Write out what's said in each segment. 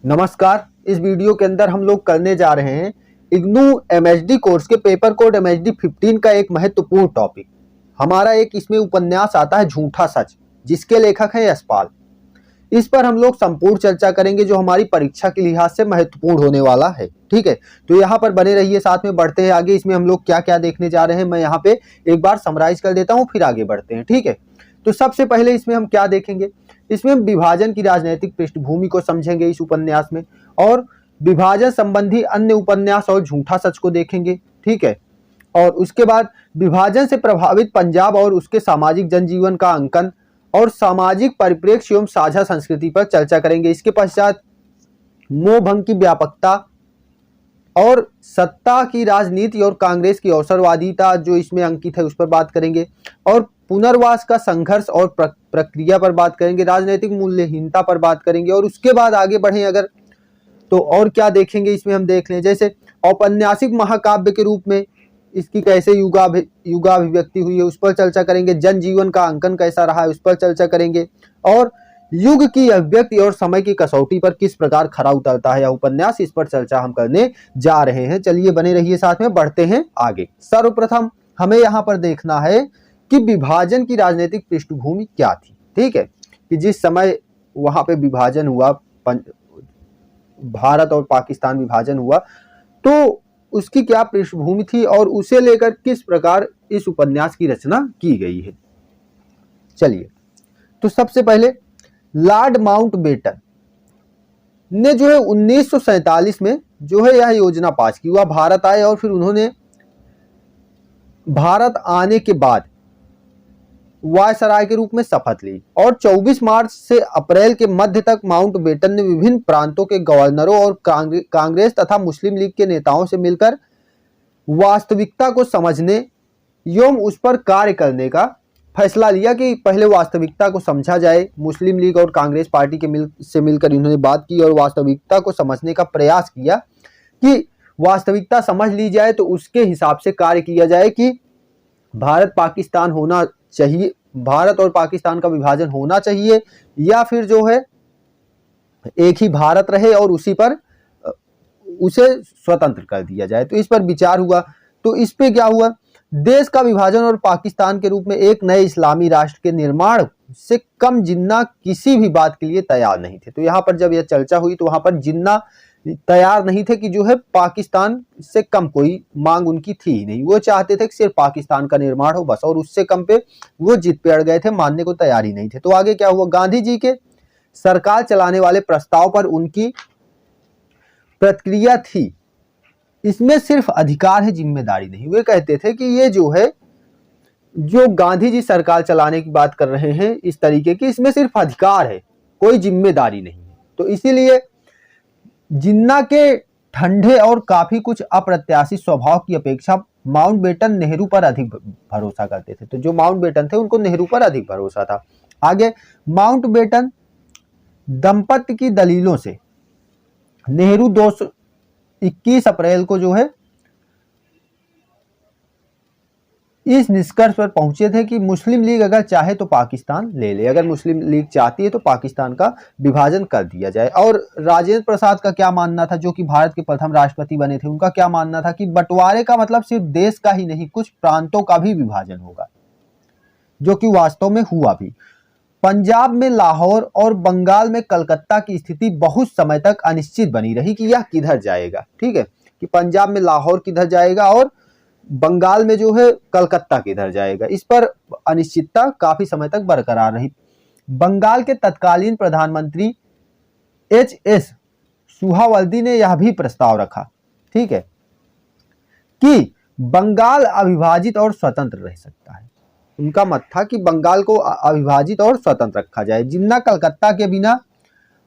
नमस्कार। इस वीडियो के अंदर हम लोग करने जा रहे हैं इग्नू एमएचडी कोर्स के पेपर कोड एमएचडी 15 का एक महत्वपूर्ण टॉपिक। हमारा एक इसमें उपन्यास आता है झूठा सच, जिसके लेखक है यशपाल। इस पर हम लोग संपूर्ण चर्चा करेंगे जो हमारी परीक्षा के लिहाज से महत्वपूर्ण होने वाला है। ठीक है, तो यहाँ पर बने रहिए, साथ में बढ़ते हैं आगे। इसमें हम लोग क्या क्या देखने जा रहे हैं मैं यहाँ पे एक बार समराइज कर देता हूँ, फिर आगे बढ़ते हैं। ठीक है, तो सबसे पहले इसमें हम क्या देखेंगे, इसमें हम विभाजन की राजनीतिक पृष्ठभूमि को समझेंगे इस उपन्यास में, और विभाजन संबंधी अन्य उपन्यास और झूठा सच को देखेंगे। ठीक है, और उसके बाद विभाजन से प्रभावित पंजाब और उसके सामाजिक जनजीवन का अंकन और सामाजिक परिप्रेक्ष्य एवं साझा संस्कृति पर चर्चा करेंगे। इसके पश्चात मोह भंग की व्यापकता और सत्ता की राजनीति और कांग्रेस की अवसरवादिता जो इसमें अंकित है उस पर बात करेंगे, और पुनर्वास का संघर्ष और प्रक्रिया पर बात करेंगे, राजनीतिक मूल्यहीनता पर बात करेंगे। और उसके बाद आगे बढ़े अगर तो और क्या देखेंगे इसमें हम देख लें, जैसे औपन्यासिक महाकाव्य के रूप में इसकी कैसे युगाभिव्यक्ति हुई है उस पर चर्चा करेंगे, जनजीवन का अंकन कैसा रहा है उस पर चर्चा करेंगे, और युग की अभिव्यक्ति और समय की कसौटी पर किस प्रकार खरा उतरता है यह उपन्यास, इस पर चर्चा हम करने जा रहे हैं। चलिए बने रहिए, साथ में बढ़ते हैं आगे। सर्वप्रथम हमें यहाँ पर देखना है कि विभाजन की राजनीतिक पृष्ठभूमि क्या थी। ठीक है, कि जिस समय वहां पे विभाजन हुआ, भारत और पाकिस्तान विभाजन हुआ, तो उसकी क्या पृष्ठभूमि थी और उसे लेकर किस प्रकार इस उपन्यास की रचना की गई है। चलिए, तो सबसे पहले लॉर्ड माउंटबेटन ने जो है 1947 में जो है यह योजना पास की। वह भारत आए और फिर उन्होंने भारत आने के बाद वायसराय के रूप में शपथ ली, और 24 मार्च से अप्रैल के मध्य तक माउंटबेटन ने विभिन्न प्रांतों के गवर्नरों और कांग्रेस तथा मुस्लिम लीग के नेताओं से मिलकर वास्तविकता को समझने एवं उस पर कार्य करने का फैसला लिया कि पहले वास्तविकता को समझा जाए। मुस्लिम लीग और कांग्रेस पार्टी के मिलकर इन्होंने बात की और वास्तविकता को समझने का प्रयास किया कि वास्तविकता समझ ली जाए तो उसके हिसाब से कार्य किया जाए कि भारत पाकिस्तान होना चाहिए, भारत और पाकिस्तान का विभाजन होना चाहिए, या फिर जो है एक ही भारत रहे और उसी पर उसे स्वतंत्र कर दिया जाए। तो इस पर विचार हुआ। तो इस पे क्या हुआ, देश का विभाजन और पाकिस्तान के रूप में एक नए इस्लामी राष्ट्र के निर्माण से कम जिन्ना किसी भी बात के लिए तैयार नहीं थे। तो यहाँ पर जब यह चर्चा हुई तो वहां पर जिन्ना तैयार नहीं थे कि जो है पाकिस्तान से कम कोई मांग उनकी थी ही नहीं। वो चाहते थे कि सिर्फ पाकिस्तान का निर्माण हो बस, और उससे कम पे वो जिद पे अड़ गए थे, मानने को तैयार ही नहीं थे। तो आगे क्या हुआ, गांधी जी के सरकार चलाने वाले प्रस्ताव पर उनकी प्रतिक्रिया थी, इसमें सिर्फ अधिकार है, जिम्मेदारी नहीं। वे कहते थे कि ये जो है, जो गांधी जी सरकार चलाने की बात कर रहे हैं इस तरीके की, इसमें सिर्फ अधिकार है, कोई जिम्मेदारी नहीं है। तो इसीलिए जिन्ना के ठंडे और काफी कुछ अप्रत्याशित स्वभाव की अपेक्षा माउंटबेटन नेहरू पर अधिक भरोसा करते थे। तो जो माउंटबेटन थे उनको नेहरू पर अधिक भरोसा था। आगे, माउंटबेटन दंपत्ति की दलीलों से नेहरू 21 अप्रैल को जो है इस निष्कर्ष पर पहुंचे थे कि मुस्लिम लीग अगर चाहे तो पाकिस्तान ले ले, अगर मुस्लिम लीग चाहती है तो पाकिस्तान का विभाजन कर दिया जाए। और राजेंद्र प्रसाद का क्या मानना था, जो कि भारत के प्रथम राष्ट्रपति बने थे, उनका क्या मानना था कि बंटवारे का मतलब सिर्फ देश का ही नहीं, कुछ प्रांतों का भी विभाजन होगा, जो कि वास्तव में हुआ भी। पंजाब में लाहौर और बंगाल में कलकत्ता की स्थिति बहुत समय तक अनिश्चित बनी रही कि यह किधर जाएगा। ठीक है, कि पंजाब में लाहौर किधर जाएगा और बंगाल में जो है कलकत्ता किधर जाएगा, इस पर अनिश्चितता काफी समय तक बरकरार रही। बंगाल के तत्कालीन प्रधानमंत्री एच.एस. सुहावल्दी ने यह भी प्रस्ताव रखा, ठीक है, कि बंगाल अविभाजित और स्वतंत्र रह सकता है। उनका मत था कि बंगाल को अविभाजित और स्वतंत्र रखा जाए। जिन्ना कलकत्ता के बिना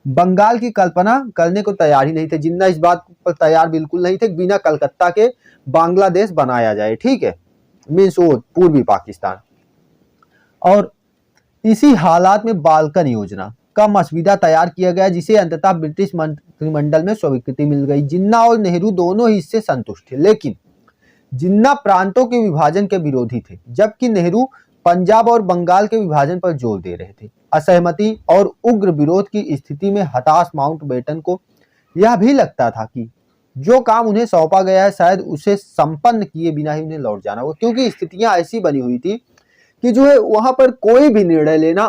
बंगाल की कल्पना करने को तैयार ही नहीं थे। जिन्ना इस बात पर तैयार बिल्कुल नहीं थे, बिना कलकत्ता के बांग्लादेश बनाया जाए। ठीक है, मीन्स वो पूर्वी पाकिस्तान। और इसी हालात में बाल्कन योजना का मसविदा तैयार किया गया, जिसे अंततः ब्रिटिश मंत्रिमंडल में स्वीकृति मिल गई। जिन्ना और नेहरू दोनों ही इससे संतुष्ट थे, लेकिन जिन्ना प्रांतों के विभाजन के विरोधी थे, जबकि नेहरू पंजाब और बंगाल के विभाजन पर जोर दे रहे थे। असहमति और उग्र विरोध की स्थिति में हताश माउंटबेटन को यह भी लगता था कि जो काम उन्हें सौंपा गया है शायद उसे संपन्न किए बिना ही उन्हें लौट जाना होगा, क्योंकि स्थितियां ऐसी बनी हुई थी कि जो है वहां पर कोई भी निर्णय लेना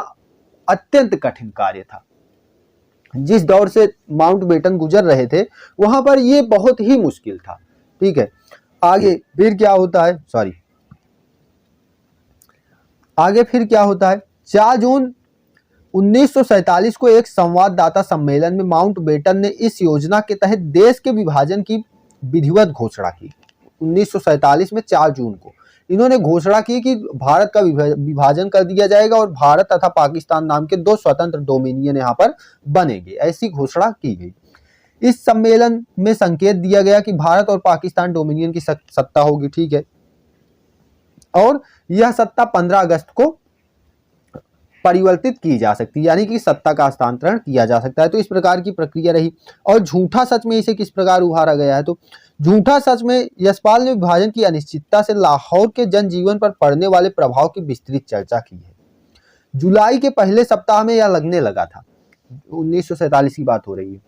अत्यंत कठिन कार्य था। जिस दौर से माउंटबेटन गुजर रहे थे वहां पर यह बहुत ही मुश्किल था। ठीक है, आगे फिर क्या होता है, आगे फिर क्या होता है, 4 जून 1947 को एक संवाददाता सम्मेलन में माउंटबेटन ने इस योजना के तहत देश के विभाजन की विधिवत घोषणा की। 1947 में 4 जून को इन्होंने घोषणा की कि भारत का विभाजन कर दिया जाएगा और भारत तथा पाकिस्तान नाम के 2 स्वतंत्र डोमिनियन यहाँ पर बनेंगे, ऐसी घोषणा की गई। इस सम्मेलन में संकेत दिया गया कि भारत और पाकिस्तान डोमिनियन की सत्ता होगी। ठीक है, और यह सत्ता 15 अगस्त को परिवर्तित की जा सकती है, यानी कि सत्ता का हस्तांतरण किया जा सकता है। तो इस प्रकार की प्रक्रिया रही। और झूठा सच में इसे किस प्रकार उभारा गया है, तो झूठा सच में यशपाल ने विभाजन की अनिश्चितता से लाहौर के जनजीवन पर पड़ने वाले प्रभाव की विस्तृत चर्चा की है। जुलाई के पहले सप्ताह में यह लगने लगा था, 1947 की बात हो रही है,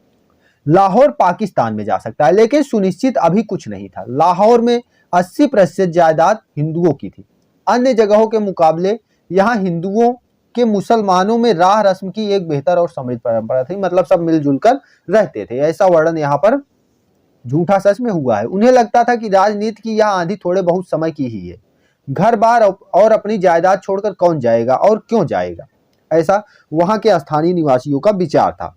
लाहौर पाकिस्तान में जा सकता है, लेकिन सुनिश्चित अभी कुछ नहीं था। लाहौर में 80% जायदाद हिंदुओं की थी। अन्य जगहों के मुकाबले यहाँ हिंदुओं के मुसलमानों में राह रस्म की एक बेहतर और समृद्ध परंपरा थी, मतलब सब मिलजुल कर रहते थे, ऐसा वर्णन यहाँ पर झूठा सच में हुआ है। उन्हें लगता था कि राजनीति की यह आंधी थोड़े बहुत समय की ही है, घर बार और अपनी जायदाद छोड़कर कौन जाएगा और क्यों जाएगा, ऐसा वहां के स्थानीय निवासियों का विचार था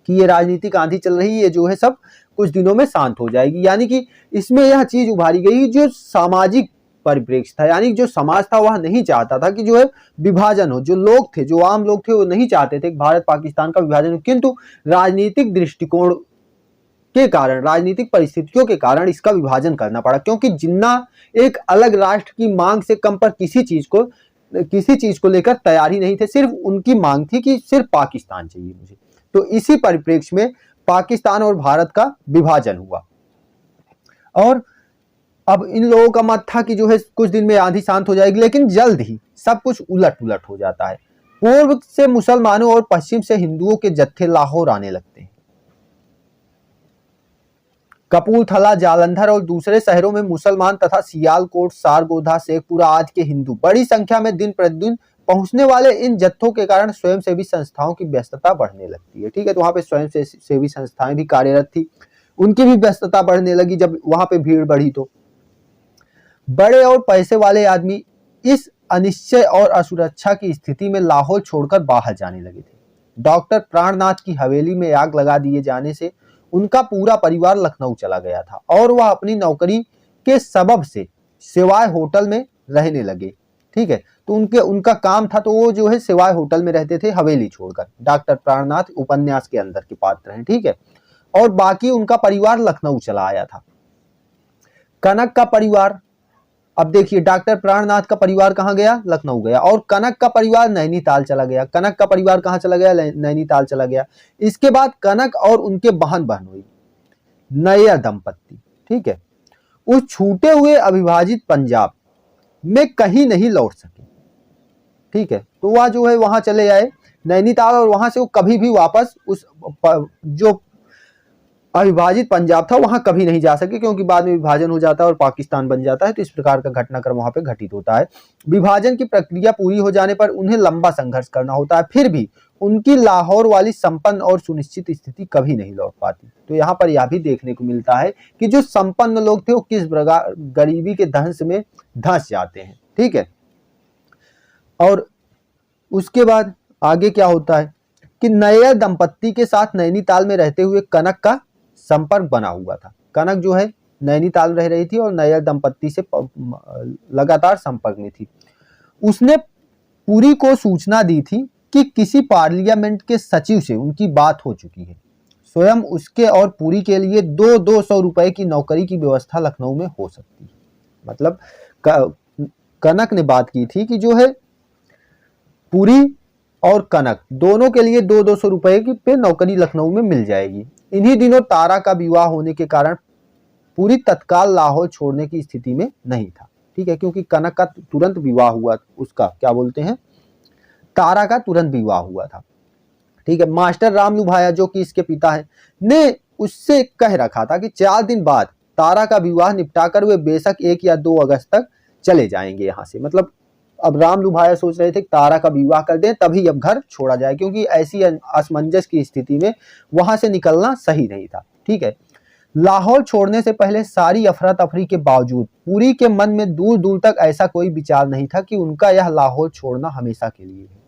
कि ये राजनीतिक आंधी चल रही है जो है सब कुछ दिनों में शांत हो जाएगी। यानी कि इसमें यह चीज उभारी गई जो सामाजिक परिप्रेक्ष्य था, यानी जो समाज था वह नहीं चाहता था कि जो है विभाजन हो। जो लोग थे, जो आम लोग थे, वो नहीं चाहते थे कि भारत पाकिस्तान का विभाजन हो, किंतु राजनीतिक दृष्टिकोण के कारण, राजनीतिक परिस्थितियों के कारण इसका विभाजन करना पड़ा, क्योंकि जिन्ना एक अलग राष्ट्र की मांग से कम पर किसी चीज को लेकर तैयार ही नहीं थे। सिर्फ उनकी मांग थी कि सिर्फ पाकिस्तान चाहिए मुझे। तो इसी परिप्रेक्ष्य में पाकिस्तान और भारत का विभाजन हुआ। और अब इन लोगों का मत था कि जो है कुछ दिन में आंधी शांत हो जाएगी, लेकिन जल्द ही सब कुछ उलट पुलट हो जाता है। पूर्व से मुसलमानों और पश्चिम से हिंदुओं के जत्थे लाहौर आने लगते हैं। कपूरथला, जालंधर और दूसरे शहरों में मुसलमान तथा सियालकोट, सारगोधा, शेखपुरा आज के हिंदू बड़ी संख्या में दिन प्रतिदिन पहुंचने वाले इन जत्थों के कारण स्वयंसेवी संस्थाओं की व्यस्तता बढ़ने लगती है। ठीक है, तो वहां पे स्वयंसेवी संस्थाएं भी कार्यरत थी, उनकी भी व्यस्तता बढ़ने लगी जब वहां पे भीड़ बढ़ी। तो बड़े और पैसे वाले आदमी इस अनिश्चय और असुरक्षा की स्थिति में लाहौर छोड़कर बाहर जाने लगे थे। डॉक्टर प्राणनाथ की हवेली में आग लगा दिए जाने से उनका पूरा परिवार लखनऊ चला गया था और वह अपनी नौकरी के सबब से सिवाय होटल में रहने लगे। ठीक है, तो उनका काम था, तो वो जो है सिवाय होटल में रहते थे हवेली छोड़कर। डॉक्टर प्राणनाथ उपन्यास के अंदर के पात्र हैं। ठीक है, और बाकी उनका परिवार लखनऊ चला आया था। कनक का परिवार, अब देखिए डॉक्टर प्राणनाथ का परिवार कहाँ गया, लखनऊ गया, और कनक का परिवार नैनीताल चला गया। कनक का परिवार कहाँ चला गया, नैनीताल चला गया। इसके बाद कनक और उनके बहन बहनोई नैयर दंपत्ति, ठीक है, उस छूटे हुए अविभाजित पंजाब में कहीं नहीं लौट सके। ठीक है, तो वह जो है वहां चले आए नैनीताल, और वहां से वो कभी भी वापस उस जो अविभाजित पंजाब था वहां कभी नहीं जा सके, क्योंकि बाद में विभाजन हो जाता है और पाकिस्तान बन जाता है। तो इस प्रकार का घटनाक्रम वहां पे घटित होता है। विभाजन की प्रक्रिया पूरी हो जाने पर उन्हें लंबा संघर्ष करना होता है, फिर भी उनकी लाहौर वाली संपन्न और सुनिश्चित स्थिति कभी नहीं लौट पाती। तो यहाँ पर यह भी देखने को मिलता है कि जो संपन्न लोग थे वो किस प्रकार गरीबी के दंश में धंस जाते हैं। ठीक है, और उसके बाद आगे क्या होता है कि नैयर दंपत्ति के साथ नैनीताल में रहते हुए कनक का संपर्क बना हुआ था। कनक जो है नैनीताल रह रही थी और नैयर दंपत्ति से लगातार संपर्क में थी। उसने पुरी को सूचना दी थी कि किसी पार्लियामेंट के सचिव से उनकी बात हो चुकी है। स्वयं उसके और पुरी के लिए 200 रुपए की नौकरी की व्यवस्था लखनऊ में हो सकती है। मतलब कनक ने बात की थी कि जो है पुरी और कनक दोनों के लिए 200 रुपए की पे नौकरी लखनऊ में मिल जाएगी। इन्हीं दिनों तारा का विवाह होने के कारण पूरी तत्काल लाहौर छोड़ने की स्थिति में नहीं था। ठीक है, क्योंकि कनक का तुरंत विवाह हुआ, उसका क्या बोलते हैं, तारा का तुरंत विवाह हुआ था। ठीक है, मास्टर राम लुभाया जो कि इसके पिता है, ने उससे कह रखा था कि 4 दिन बाद तारा का विवाह निपटाकर वे बेशक 1 या 2 अगस्त तक चले जाएंगे यहाँ से। मतलब अब राम लुभाया सोच रहे थे कि तारा का विवाह कर दें तभी अब घर छोड़ा जाए, क्योंकि ऐसी असमंजस की स्थिति में वहां से निकलना सही नहीं था। ठीक है, लाहौर छोड़ने से पहले सारी अफरा तफरी के बावजूद पुरी के मन में दूर दूर तक ऐसा कोई विचार नहीं था कि उनका यह लाहौर छोड़ना हमेशा के लिए है।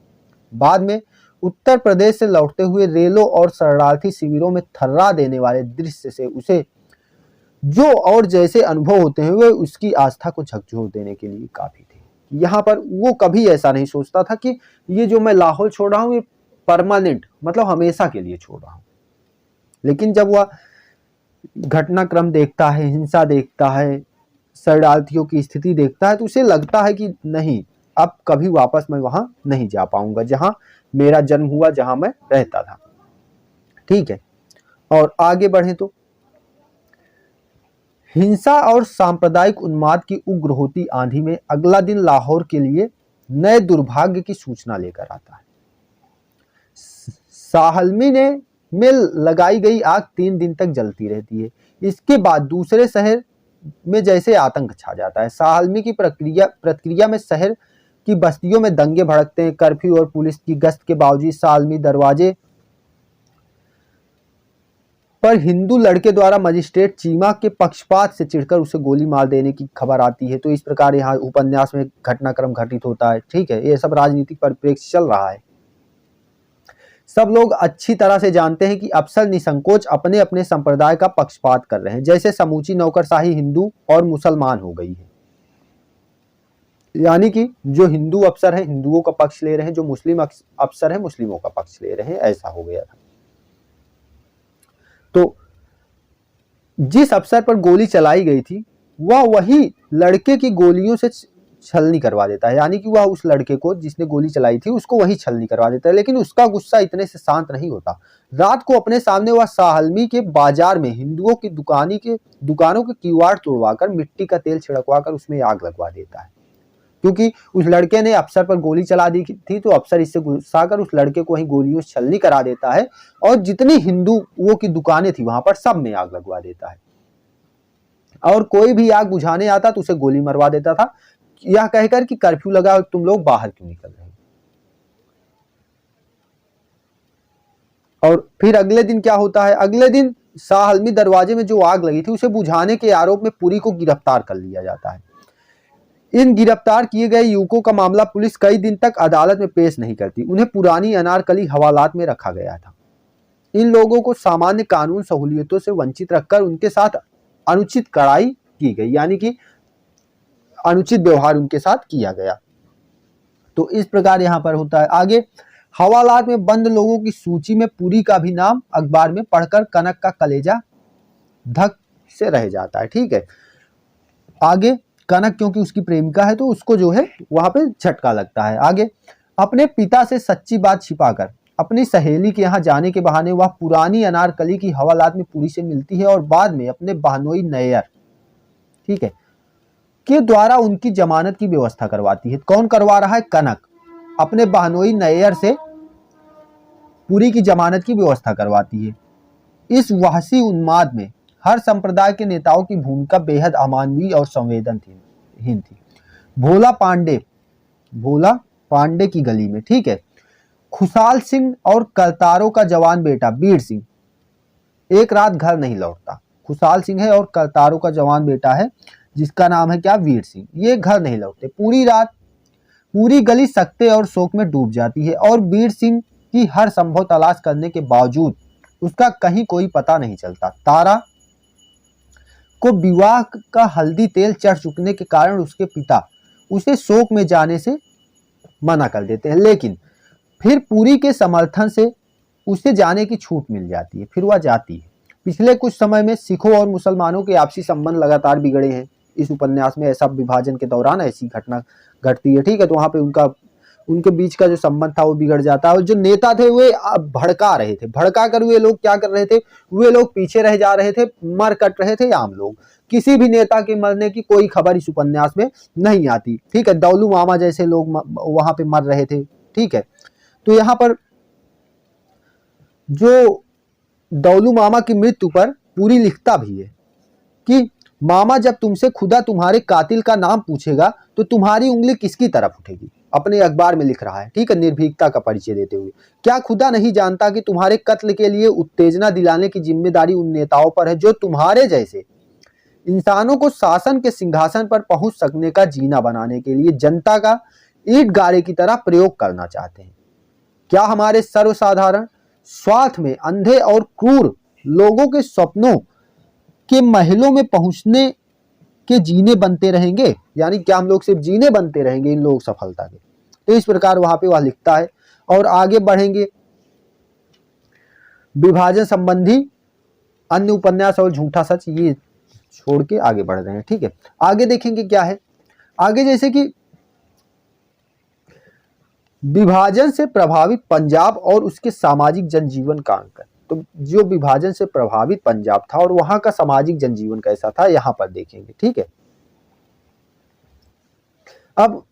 बाद में उत्तर प्रदेश से लौटते हुए रेलों और शरणार्थी शिविरों में थर्रा देने वाले दृश्य से उसे जो और जैसे अनुभव होते हैं वे उसकी आस्था को झकझोर देने के लिए काफी थे। यहाँ पर वो कभी ऐसा नहीं सोचता था कि ये जो मैं लाहौर छोड़ रहा हूँ ये परमानेंट, मतलब हमेशा के लिए छोड़ रहा हूँ। लेकिन जब वह घटनाक्रम देखता है, हिंसा देखता है, शरणार्थियों की स्थिति देखता है, तो उसे लगता है कि नहीं, अब कभी वापस मैं वहां नहीं जा पाऊंगा जहां मेरा जन्म हुआ, जहां मैं रहता था। ठीक है, और आगे बढ़े तो हिंसा और सांप्रदायिक उन्माद की उग्र होती आंधी में अगला दिन लाहौर के लिए नए दुर्भाग्य की सूचना लेकर आता है। साहलमी में लगाई गई आग 3 दिन तक जलती रहती है। इसके बाद दूसरे शहर में जैसे आतंक छा जाता है। साहलमी की प्रतिक्रिया में शहर की बस्तियों में दंगे भड़कते हैं। कर्फ्यू और पुलिस की गश्त के बावजूद साहलमी दरवाजे पर हिंदू लड़के द्वारा मजिस्ट्रेट चीमा के पक्षपात से चिढ़कर उसे गोली मार देने की खबर आती है। तो इस प्रकार यहाँ उपन्यास में घटनाक्रम घटित होता है। ठीक है, ये सब राजनीतिक परिप्रेक्ष्य चल रहा है। सब लोग अच्छी तरह से जानते हैं कि अफसर निसंकोच अपने अपने संप्रदाय का पक्षपात कर रहे हैं, जैसे समूची नौकरशाही हिंदू और मुसलमान हो गई है। यानी कि जो हिंदू अफसर है हिंदुओं का पक्ष ले रहे हैं, जो मुस्लिम अफसर है मुस्लिमों का पक्ष ले रहे हैं, ऐसा हो गया था। तो जिस अफसर पर गोली चलाई गई थी वह वही लड़के की गोलियों से छलनी करवा देता है। यानी कि वह उस लड़के को जिसने गोली चलाई थी उसको वही छलनी करवा देता है। लेकिन उसका गुस्सा इतने से शांत नहीं होता। रात को अपने सामने वह साहलमी के बाजार में हिंदुओं की दुकानों के किवाड़ तोड़वाकर मिट्टी का तेल छिड़कवाकर उसमें आग लगवा देता है। क्योंकि उस लड़के ने अफसर पर गोली चला दी थी, तो अफसर इससे गुस्सा कर उस लड़के को वहीं गोलियों से छलनी करा देता है और जितनी हिंदुओं की दुकानें थी वहां पर सब में आग लगवा देता है। और कोई भी आग बुझाने आता तो उसे गोली मरवा देता था, यह कहकर कि कर्फ्यू लगा, तुम लोग बाहर क्यों निकल रहे हो। और फिर अगले दिन क्या होता है, अगले दिन साहलमी दरवाजे में जो आग लगी थी उसे बुझाने के आरोप में पुरी को गिरफ्तार कर लिया जाता है। इन गिरफ्तार किए गए युवकों का मामला पुलिस कई दिन तक अदालत में पेश नहीं करती। उन्हें पुरानी अनारकली हवालात में रखा गया था। इन लोगों को सामान्य कानून सहूलियतों से वंचित रखकर उनके साथ अनुचित कड़ाई की गई, यानी कि अनुचित व्यवहार उनके साथ किया गया। तो इस प्रकार यहां पर होता है। आगे हवालात में बंद लोगों की सूची में पुरी का भी नाम अखबार में पढ़कर कनक का कलेजा धक से रह जाता है। ठीक है, आगे कनक क्योंकि उसकी प्रेमिका है तो उसको जो है वहां पे झटका लगता है। आगे अपने पिता से सच्ची बात छिपाकर अपनी सहेली के यहाँ जाने के बहाने वह पुरानी अनारकली की हवालात में पुरी से मिलती है और बाद में अपने बहनोई नैयर, ठीक है, के द्वारा उनकी जमानत की व्यवस्था करवाती है। कौन करवा रहा है? कनक अपने बहनोई नैयर से पुरी की जमानत की व्यवस्था करवाती है। इस वहशी उन्माद में हर संप्रदाय के नेताओं की भूमिका बेहद अमानवीय और संवेदनहीन थी। भोला पांडे की गली में, ठीक है, खुशाल सिंह और करतारों का जवान बेटा बीर सिंह एक रात घर नहीं लौटता। खुशाल सिंह है और करतारों का जवान बेटा है जिसका नाम है क्या? वीर सिंह। ये घर नहीं लौटते। पूरी रात पूरी गली सकते और शोक में डूब जाती है और वीर सिंह की हर संभव तलाश करने के बावजूद उसका कहीं कोई पता नहीं चलता। तारा को विवाह का हल्दी तेल चढ़ चुकने के कारण उसके पिता उसे शोक में जाने से मना कर देते हैं, लेकिन फिर पूरी के समर्थन से उसे जाने की छूट मिल जाती है। फिर वह जाती है। पिछले कुछ समय में सिखों और मुसलमानों के आपसी संबंध लगातार बिगड़े हैं। इस उपन्यास में ऐसा विभाजन के दौरान ऐसी घटना घटती है, ठीक है। तो वहां पे उनके बीच का जो संबंध था वो बिगड़ जाता है और जो नेता थे वे भड़का रहे थे। भड़का कर वे लोग क्या कर रहे थे? वे लोग पीछे रह जा रहे थे, मर कट रहे थे आम लोग। किसी भी नेता के मरने की कोई खबर इस उपन्यास में नहीं आती, ठीक है। दौलू मामा जैसे लोग वहां पे मर रहे थे, ठीक है। तो यहाँ पर जो दौलू मामा की मृत्यु पर पूरी लिखता भी है कि मामा जब तुमसे खुदा तुम्हारे कातिल का नाम पूछेगा तो तुम्हारी उंगली किसकी तरफ उठेगी। अपने अखबार में लिख रहा है, ठीक है, निर्भीकता का परिचय देते हुए। क्या खुदा नहीं जानता कि तुम्हारे कत्ल के लिए उत्तेजना दिलाने की जिम्मेदारी उन नेताओं पर है जो तुम्हारे जैसे इंसानों को शासन के सिंहासन पर पहुंच सकने का जीना बनाने के लिए जनता का ईंट गारे की तरह प्रयोग करना चाहते हैं। क्या हमारे सर्वसाधारण स्वार्थ में अंधे और क्रूर लोगों के स्वप्नों के महलों में पहुंचने के जीने बनते रहेंगे? यानी क्या हम लोग सिर्फ जीने बनते रहेंगे इन लोग सफलता के? तो इस प्रकार वहां पे वह लिखता है। और आगे बढ़ेंगे, विभाजन संबंधी अन्य उपन्यास और झूठा सच, ये छोड़ के आगे बढ़ रहे हैं, ठीक है। आगे देखेंगे क्या है आगे, जैसे कि विभाजन से प्रभावित पंजाब और उसके सामाजिक जनजीवन का अंकन। तो जो विभाजन से प्रभावित पंजाब था और वहां का सामाजिक जनजीवन कैसा था, यहां पर देखेंगे, ठीक है। अब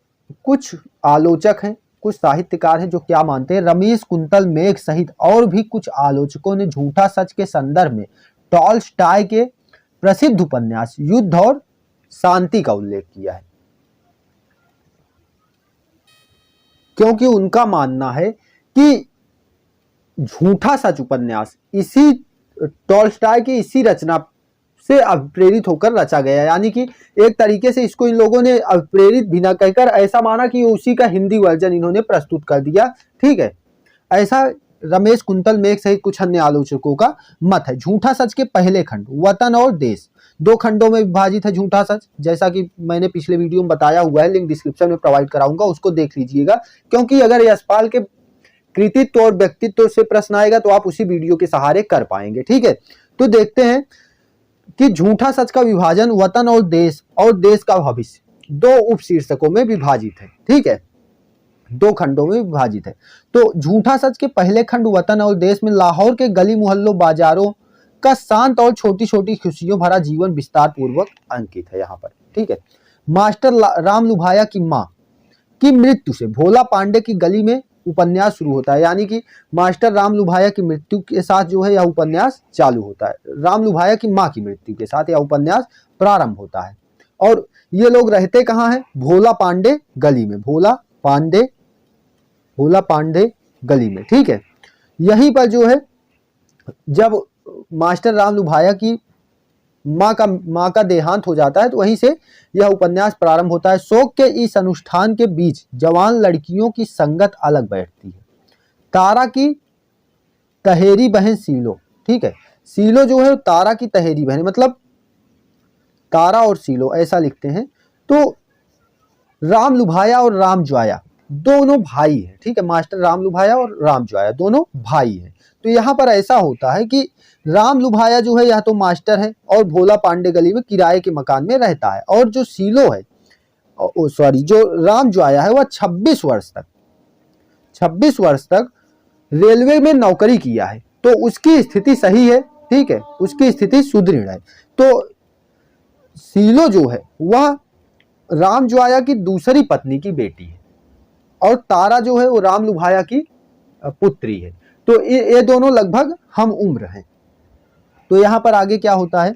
कुछ आलोचक हैं, कुछ साहित्यकार हैं जो क्या मानते हैं, रमेश कुंतल मेघ सहित और भी कुछ आलोचकों ने झूठा सच के संदर्भ में टॉल्स्टॉय के प्रसिद्ध उपन्यास युद्ध और शांति का उल्लेख किया है, क्योंकि उनका मानना है कि झूठा सच उपन्यास इसी टॉल्स्टॉय की इसी रचना से प्रेरित होकर रचा गया। यानी कि एक तरीके से इसको इन लोगों ने प्रेरित भी ना कहकर ऐसा माना कि उसी का हिंदी वर्जन इन्होंने प्रस्तुत कर दिया, ठीक है। ऐसा रमेश कुंतल मेघ सहित कुछ अन्य आलोचकों का मत है। झूठा सच के पहले खंड वतन और देश दो खंडों में विभाजित है झूठा सच, जैसा कि मैंने पिछले वीडियो में बताया हुआ है, लिंक डिस्क्रिप्शन में प्रोवाइड कराऊंगा, उसको देख लीजिएगा। क्योंकि अगर यशपाल के कृतित्व और व्यक्तित्व से प्रश्न आएगा तो आप उसी वीडियो के सहारे कर पाएंगे, ठीक है। तो देखते हैं कि झूठा सच का विभाजन वतन और देश का भविष्य दो उपशीर्षकों में विभाजित है, ठीक है, दो खंडों में विभाजित है। तो झूठा सच के पहले खंड वतन और देश में लाहौर के गली मोहल्लों बाजारों का शांत और छोटी छोटी खुशियों भरा जीवन विस्तार पूर्वक अंकित है यहाँ पर, ठीक है। मास्टर राम लुभाया की माँ की मृत्यु से भोला पांडे की गली में उपन्यास शुरू होता है। यानी कि मास्टर राम लुभाया की मृत्यु के साथ जो है यह उपन्यास चालू होता है, राम लुभाया की माँ की मृत्यु के साथ यह उपन्यास प्रारंभ होता है। और ये लोग रहते कहाँ हैं? भोला पांडे गली में, भोला पांडे गली में, ठीक है। यहीं पर जो है जब मास्टर राम लुभाया की माँ का देहांत हो जाता है तो वहीं से यह उपन्यास प्रारंभ होता है। शोक के इस अनुष्ठान के बीच जवान लड़कियों की संगत अलग बैठती है। तारा की तहेरी बहन सीलो, ठीक है, सीलो जो है तारा की तहेरी बहन, मतलब तारा और सीलो ऐसा लिखते हैं। तो राम लुभाया और राम ज्वाया दोनों भाई हैं, ठीक है, मास्टर राम लुभाया और राम ज्वाया दोनों भाई हैं। तो यहाँ पर ऐसा होता है कि राम लुभाया जो है यह तो मास्टर है और भोला पांडे गली में किराए के मकान में रहता है। और जो सीलो है, जो राम ज्वाया है वह 26 वर्ष तक रेलवे में नौकरी किया है। तो उसकी स्थिति सही है, ठीक है, उसकी स्थिति सुदृढ़ है। तो सीलो जो है वह राम ज्वाया की दूसरी पत्नी की बेटी है और तारा जो है वो राम लुभाया की पुत्री है। तो ये दोनों लगभग हम उम्र हैं। तो यहाँ पर आगे क्या होता है,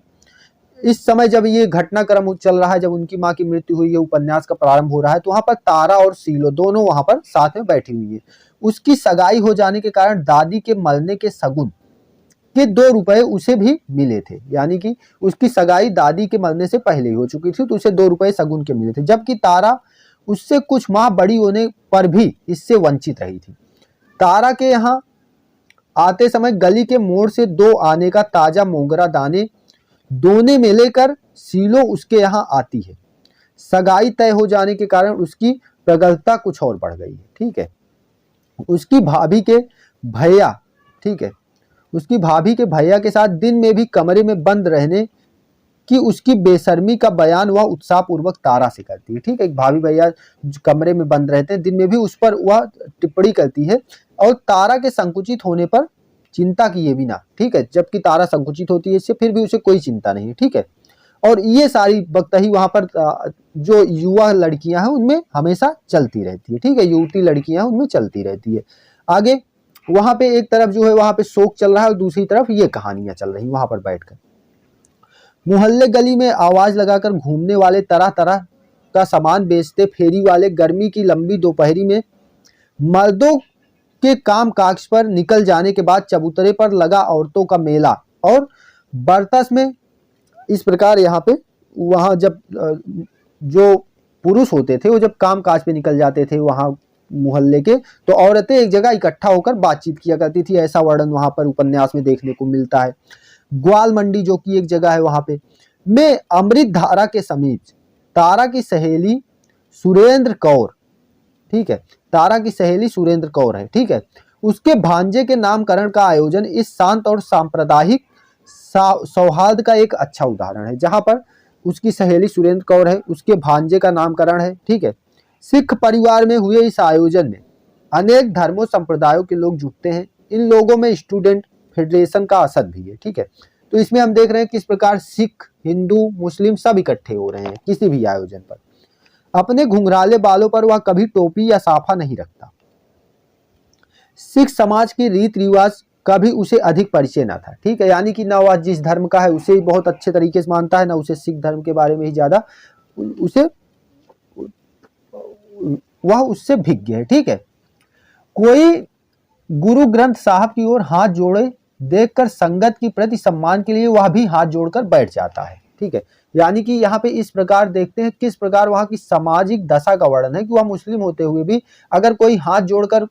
इस समय जब ये घटनाक्रम चल रहा है, जब उनकी माँ की मृत्यु हुई है, उपन्यास का प्रारंभ हो रहा है, तो वहां पर तारा और सीलो दोनों वहां पर साथ में बैठी हुई है। उसकी सगाई हो जाने के कारण दादी के मरने के शगुन के 2 रुपए उसे भी मिले थे। यानी कि उसकी सगाई दादी के मरने से पहले ही हो चुकी थी, तो उसे 2 रुपए शगुन के मिले थे, जबकि तारा उससे कुछ माह बड़ी होने पर भी इससे वंचित रही थी। तारा के यहाँ आते समय गली के मोड़ से 2 आने का ताजा मोगरा दाने दोने में लेकर सीलो उसके यहाँ आती है। सगाई तय हो जाने के कारण उसकी प्रगल्भता कुछ और बढ़ गई है, ठीक है। उसकी भाभी के भैया, ठीक है, उसकी भाभी के भैया के साथ दिन में भी कमरे में बंद रहने कि उसकी बेशर्मी का बयान वह उत्साहपूर्वक तारा से करती है, ठीक है। एक भाभी भैया कमरे में बंद रहते हैं, दिन में भी उस पर वह टिप्पणी करती है और तारा के संकुचित होने पर चिंता किए बिना, ठीक है, जबकि तारा संकुचित होती है इससे, फिर भी उसे कोई चिंता नहीं है, ठीक है। और ये सारी बख्तही वहां पर जो युवा लड़कियां हैं उनमें हमेशा चलती रहती है, ठीक है, युवती लड़कियां उनमें चलती रहती है। आगे वहां पे एक तरफ जो है वहां पे शोक चल रहा है और दूसरी तरफ ये कहानियां चल रही वहां पर बैठकर। मोहल्ले गली में आवाज लगाकर घूमने वाले, तरह तरह का सामान बेचते फेरी वाले, गर्मी की लंबी दोपहरी में मर्दों के काम काज पर निकल जाने के बाद चबूतरे पर लगा औरतों का मेला, और बरतस में इस प्रकार यहाँ पे वहाँ जब जो पुरुष होते थे वो जब काम काज पे निकल जाते थे वहाँ मोहल्ले के, तो औरतें एक जगह इकट्ठा होकर बातचीत किया करती थी, ऐसा वर्णन वहाँ पर उपन्यास में देखने को मिलता है। ग्वाल मंडी जो कि एक जगह है वहाँ पे, में अमृत धारा के समीप तारा की सहेली सुरेंद्र कौर, ठीक है, तारा की सहेली सुरेंद्र कौर है, ठीक है, उसके भांजे के नामकरण का आयोजन इस शांत और सांप्रदायिक सौहार्द का एक अच्छा उदाहरण है। जहां पर उसकी सहेली सुरेंद्र कौर है, उसके भांजे का नामकरण है, ठीक है। सिख परिवार में हुए इस आयोजन में अनेक धर्मों संप्रदायों के लोग जुटते हैं। इन लोगों में स्टूडेंट फेडरेशन का असर भी है, ठीक है। तो इसमें हम देख रहे हैं किस प्रकार सिख, हिंदू, मुस्लिम सब इकट्ठे हो रहे हैं किसी भी आयोजन पर। अपने घुंघराले बालों पर वह कभी टोपी या साफा नहीं रखता। सिख समाज के रीति रिवाज का भी उसे अधिक परिचय न था, ठीक है, यानी कि ना वह जिस धर्म का है उसे बहुत अच्छे तरीके से मानता है, ना उसे सिख धर्म के बारे में ही ज्यादा उसे वह उससे भिज्ञ है, ठीक है। कोई गुरु ग्रंथ साहब की ओर हाथ जोड़े देखकर संगत की प्रति सम्मान के लिए वह भी हाथ जोड़कर बैठ जाता है, ठीक है। यानी कि यहाँ पे इस प्रकार देखते हैं किस प्रकार वहां की सामाजिक दशा का वर्णन है कि वह मुस्लिम होते हुए भी अगर कोई हाथ जोड़कर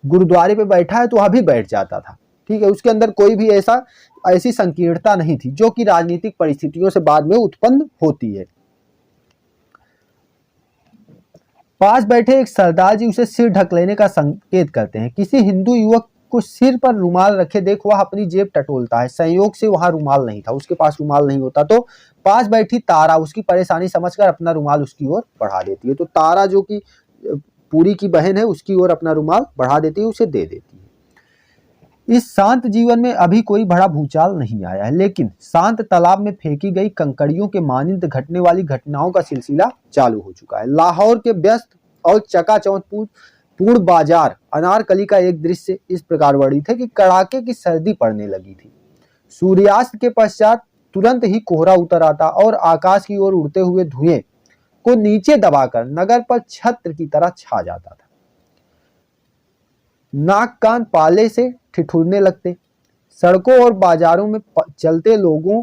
गुरुद्वारे पे बैठा है तो वह भी बैठ जाता था, ठीक है। उसके अंदर कोई भी ऐसी संकीर्णता नहीं थी जो कि राजनीतिक परिस्थितियों से बाद में उत्पन्न होती है। पास बैठे एक सरदार जी उसे सिर ढक लेने का संकेत करते हैं। किसी हिंदू युवक को सिर पर रुमाल रखे देख वह अपनी जेब टटोलता है। संयोग से वहां रुमाल नहीं था, उसके पास रुमाल नहीं होता, तो पास बैठी तारा उसकी परेशानी समझकर अपना रुमाल उसकी ओर बढ़ा देती है। तो तारा जो कि पूरी की बहन है उसकी ओर अपना रुमाल बढ़ा देती है, उसे दे देती है। इस शांत जीवन में अभी कोई बड़ा भूचाल नहीं आया है, लेकिन शांत तालाब में फेंकी गई कंकड़ियों के मानिंद घटने वाली घटनाओं का सिलसिला चालू हो चुका है। लाहौर के व्यस्त और चकाचौंध पूर्ण बाजार अनारकली का एक दृश्य इस प्रकार वर्णित है कि कड़ाके की सर्दी पड़ने लगी थी। सूर्यास्त के पश्चात तुरंत ही कोहरा उतर आता और आकाश की ओर उड़ते हुए धुएं को नीचे दबाकर नगर पर छत्र की तरह छा जाता था। नाक कान पाले से ठिठुरने लगते। सड़कों और बाजारों में चलते लोगों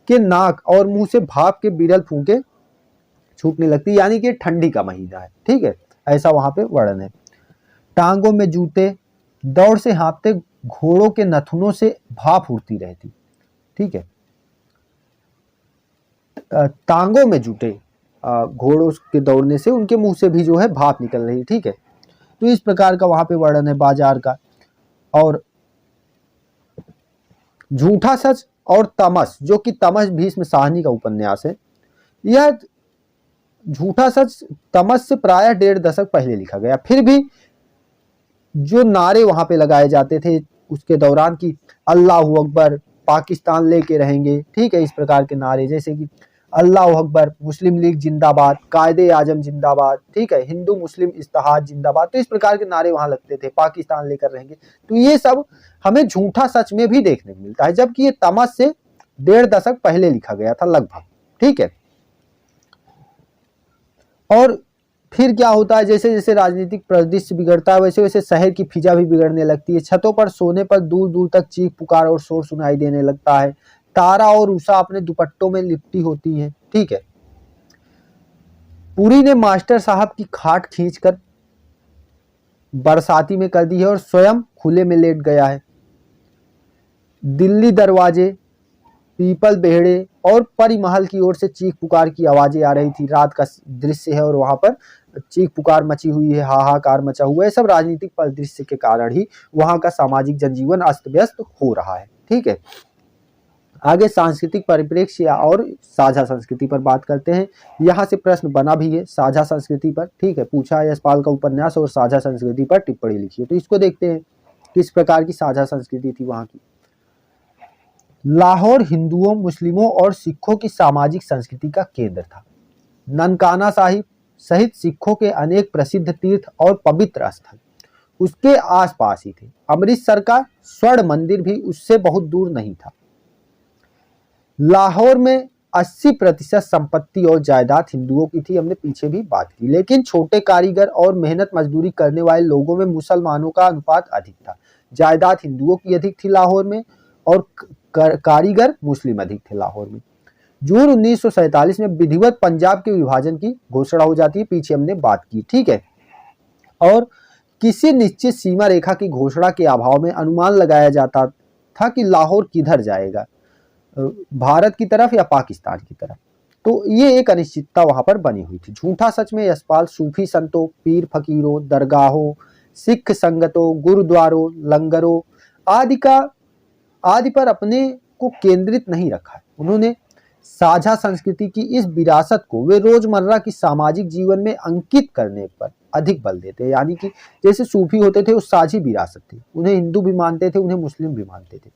के नाक और मुंह से भाप के बिरल फूंके छूटने लगती, यानी कि ठंडी का महीना है, ठीक है, ऐसा वहां पे वर्णन है। टांगों में जूते, दौड़ से हाँफते घोड़ों के नथुनों से भाप उड़ती रहती, ठीक है। टांगों में जूते, घोड़ों के दौड़ने से उनके मुंह से भी जो है भाप निकल रही, ठीक है। तो इस प्रकार का वहां पे वर्णन है बाजार का। और झूठा सच और तमस, जो कि तमस भीष्म साहनी का उपन्यास है, यह झूठा सच तमस से प्रायः 1.5 दशक पहले लिखा गया। फिर भी जो नारे वहां पे लगाए जाते थे उसके दौरान की अल्लाह अकबर, पाकिस्तान लेके रहेंगे, ठीक है, इस प्रकार के नारे, जैसे कि अल्लाह अकबर, मुस्लिम लीग जिंदाबाद, कायदे आजम जिंदाबाद, ठीक है, हिंदू मुस्लिम इत्तेहाद जिंदाबाद, तो इस प्रकार के नारे वहां लगते थे, पाकिस्तान लेकर रहेंगे। तो ये सब हमें झूठा सच में भी देखने को मिलता है, जबकि ये तमस से 1.5 दशक पहले लिखा गया था लगभग, ठीक है। और फिर क्या होता है, जैसे जैसे राजनीतिक परिदृश्य बिगड़ता है वैसे वैसे शहर की फिजा भी बिगड़ने लगती है। छतों पर सोने पर दूर दूर तक चीख पुकार और शोर सुनाई देने लगता है। तारा और उषा अपने दुपट्टों में लिपटी होती है, ठीक है। पुरी ने मास्टर साहब की खाट खींचकर बरसाती में कर दी है और स्वयं खुले में लेट गया है। दिल्ली दरवाजे, पीपल बेहड़े और परी महल की ओर से चीख पुकार की आवाजें आ रही थी। रात का दृश्य है और वहां पर चीख पुकार मची हुई है, हाहाकार मचा हुआ है। सब राजनीतिक परिदृश्य के कारण ही वहां का सामाजिक जनजीवन अस्त व्यस्त हो रहा है, ठीक है। आगे सांस्कृतिक परिप्रेक्ष्य और साझा संस्कृति पर बात करते हैं। यहाँ से प्रश्न बना भी है साझा संस्कृति पर, ठीक है, पूछा है यशपाल का उपन्यास और साझा संस्कृति पर टिप्पणी लिखी है। तो इसको देखते हैं किस प्रकार की साझा संस्कृति थी वहां की। लाहौर हिंदुओं, मुस्लिमों और सिखों की सामाजिक संस्कृति का केंद्र था। ननकाना साहिब सहित सिखों के अनेक प्रसिद्ध तीर्थ और पवित्र स्थल उसके आसपास ही थे। अमृतसर का स्वर्ण मंदिर भी उससे बहुत दूर नहीं था। लाहौर में 80% संपत्ति और जायदाद हिंदुओं की थी, हमने पीछे भी बात की, लेकिन छोटे कारीगर और मेहनत मजदूरी करने वाले लोगों में मुसलमानों का अनुपात अधिक था। जायदाद हिंदुओं की अधिक थी लाहौर में, और कारीगर मुस्लिम अधिक थे लाहौर में। जून 1947 में विधिवत पंजाब के विभाजन की घोषणा हो जाती है, पीछे हमने बात की, ठीक है। और किसी निश्चित सीमा रेखा की घोषणा के अभाव में अनुमान लगाया जाता था कि लाहौर किधर जाएगा, भारत की तरफ या पाकिस्तान की तरफ। तो ये एक अनिश्चितता वहां पर बनी हुई थी। झूठा सच में यशपाल सूफी संतों, पीर फकीरों, दरगाहों, सिख संगतों, गुरुद्वारों, लंगरों आदि पर अपने को केंद्रित नहीं रखा। उन्होंने साझा संस्कृति की इस विरासत को वे रोजमर्रा की सामाजिक जीवन में अंकित करने पर अधिक बल देते हैं। यानी कि जैसे सूफी होते थे, वो साझी विरासत थी, उन्हें हिंदू भी मानते थे, उन्हें मुस्लिम भी मानते थे।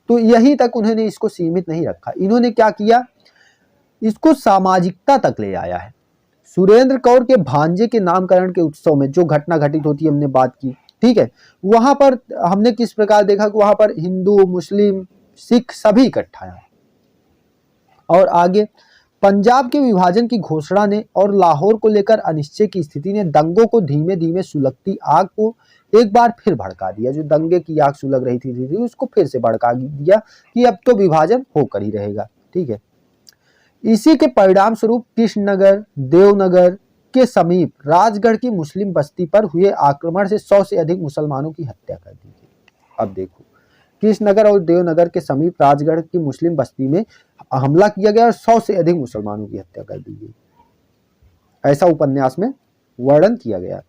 तो यही तक उन्होंने इसको सीमित नहीं रखा, इन्होंने क्या किया, इसको सामाजिकता तक ले आया है। सुरेंद्र कौर के भांजे के नामकरण के उत्सव में जो घटना घटित होती है, हमने बात की, ठीक है। वहां पर हमने किस प्रकार देखा कि वहां पर हिंदू, मुस्लिम, सिख सभी इकट्ठा है। और आगे पंजाब के विभाजन की घोषणा ने और लाहौर को लेकर अनिश्चय की स्थिति ने दंगों को धीमे धीमे सुलगती आग को एक बार फिर भड़का दिया। जो दंगे की आग सुलग रही थी उसको फिर से भड़का दिया कि अब तो विभाजन होकर ही रहेगा, ठीक है। इसी के परिणाम स्वरूप कृष्णनगर, देवनगर के समीप राजगढ़ की मुस्लिम बस्ती पर हुए आक्रमण से 100 से अधिक मुसलमानों की हत्या कर दी गई। अब देखो, कृष्णनगर और देवनगर के समीप राजगढ़ की मुस्लिम बस्ती में हमला किया गया और 100 से अधिक मुसलमानों की हत्या कर दी गई, ऐसा उपन्यास में वर्णन किया गया।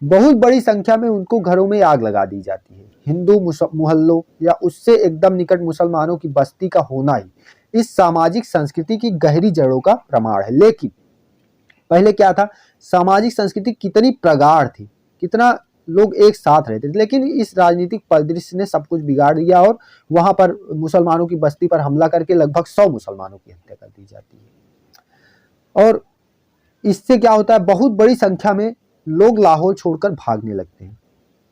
बहुत बड़ी संख्या में उनको घरों में आग लगा दी जाती है। हिंदू मोहल्लों या उससे एकदम निकट मुसलमानों की बस्ती का होना ही इस सामाजिक संस्कृति की गहरी जड़ों का प्रमाण है। लेकिन पहले क्या था, सामाजिक संस्कृति कितनी प्रगाढ़ थी, कितना लोग एक साथ रहते थे, लेकिन इस राजनीतिक परिदृश्य ने सब कुछ बिगाड़ दिया और वहां पर मुसलमानों की बस्ती पर हमला करके लगभग 100 मुसलमानों की हत्या कर दी जाती है। और इससे क्या होता है, बहुत बड़ी संख्या में लोग लाहौर छोड़कर भागने लगते हैं।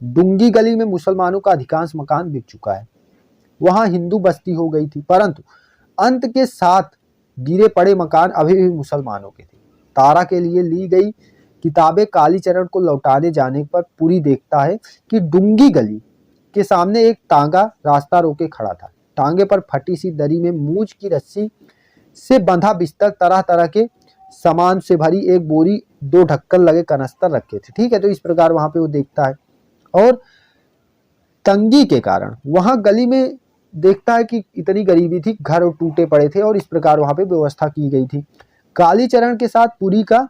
डुंगी गली में मुसलमानों का अधिकांश मकान बिक चुका है, वहां हिंदू बस्ती हो गई थी, परंतु अंत के साथ गिरे पड़े मकान अभी भी मुसलमानों के थे। तारा के लिए ली गई किताबें कालीचरण को लौटाने जाने पर पूरी देखता है कि डुंगी गली के सामने एक तांगा रास्ता रोके खड़ा था। टांगे पर फटी सी दरी में मूंछ की रस्सी से बंधा बिस्तर, तरह तरह के सामान से भरी एक बोरी, 2 ढक्कन लगे कनस्तर रखे थे, ठीक है। तो इस प्रकार वहां पे वो देखता है। और तंगी के कारण वहां गली में देखता है कि इतनी गरीबी थी, घर टूटे पड़े थे और इस प्रकार वहां पे व्यवस्था की गई थी। कालीचरण के साथ पुरी का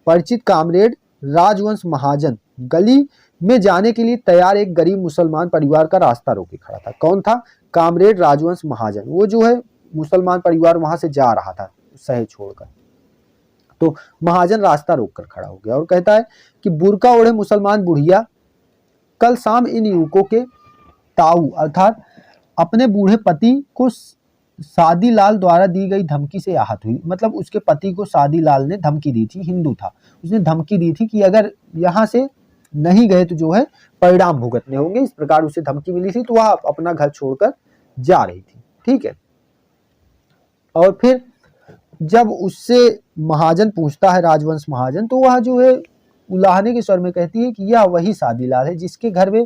परिचित कामरेड राजवंश महाजन गली में जाने के लिए तैयार एक गरीब मुसलमान परिवार का रास्ता रोके खड़ा था। कौन था? कामरेड राजवंश महाजन। वो जो है मुसलमान परिवार वहां से जा रहा था शहर छोड़कर, तो महाजन रास्ता रोककर खड़ा हो गया और कहता है कि बुर्का ओढ़े मुसलमान बुढ़िया कल शाम इन युवकों के ताऊ अर्थात अपने बूढ़े पति को सादी लाल द्वारा दी गई धमकी से आहत हुई। मतलब उसके पति को सादी लाल ने धमकी दी थी, हिंदू था, उसने धमकी दी थी कि अगर यहाँ से नहीं गए तो जो है परिणाम भुगतने होंगे, इस प्रकार उसे धमकी मिली थी। तो वह अपना घर छोड़कर जा रही थी, ठीक है। और फिर जब उससे महाजन पूछता है, राजवंश महाजन, तो वह जो है उलाहने के स्वर में कहती है कि यह वही सादी लाल है जिसके घर में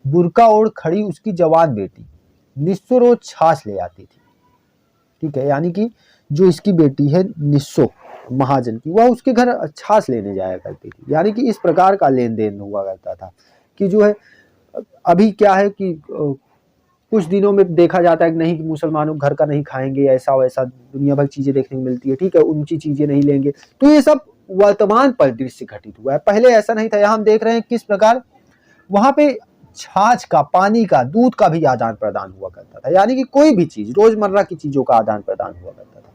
बुर्का ओढ़ खड़ी उसकी जवान बेटी निस्सो रोज छाछ ले आती थी, ठीक है। यानी कि जो इसकी बेटी है निस्सो महाजन की, वह उसके घर छाछ लेने जाया करती थी। यानी कि इस प्रकार का लेन देन हुआ करता था कि जो है अभी क्या है कि कुछ दिनों में देखा जाता है कि नहीं, कि मुसलमानों घर का नहीं खाएंगे, ऐसा वैसा दुनिया भर चीजें देखने को मिलती है, ठीक है, ऊंची चीजें नहीं लेंगे। तो ये सब वर्तमान परिदृश्य घटित हुआ है, पहले ऐसा नहीं था। यहाँ हम देख रहे हैं किस प्रकार वहां पे छाछ का, पानी का, दूध का भी आदान प्रदान हुआ करता था। यानी कि कोई भी चीज, रोजमर्रा की चीजों का आदान प्रदान हुआ करता था।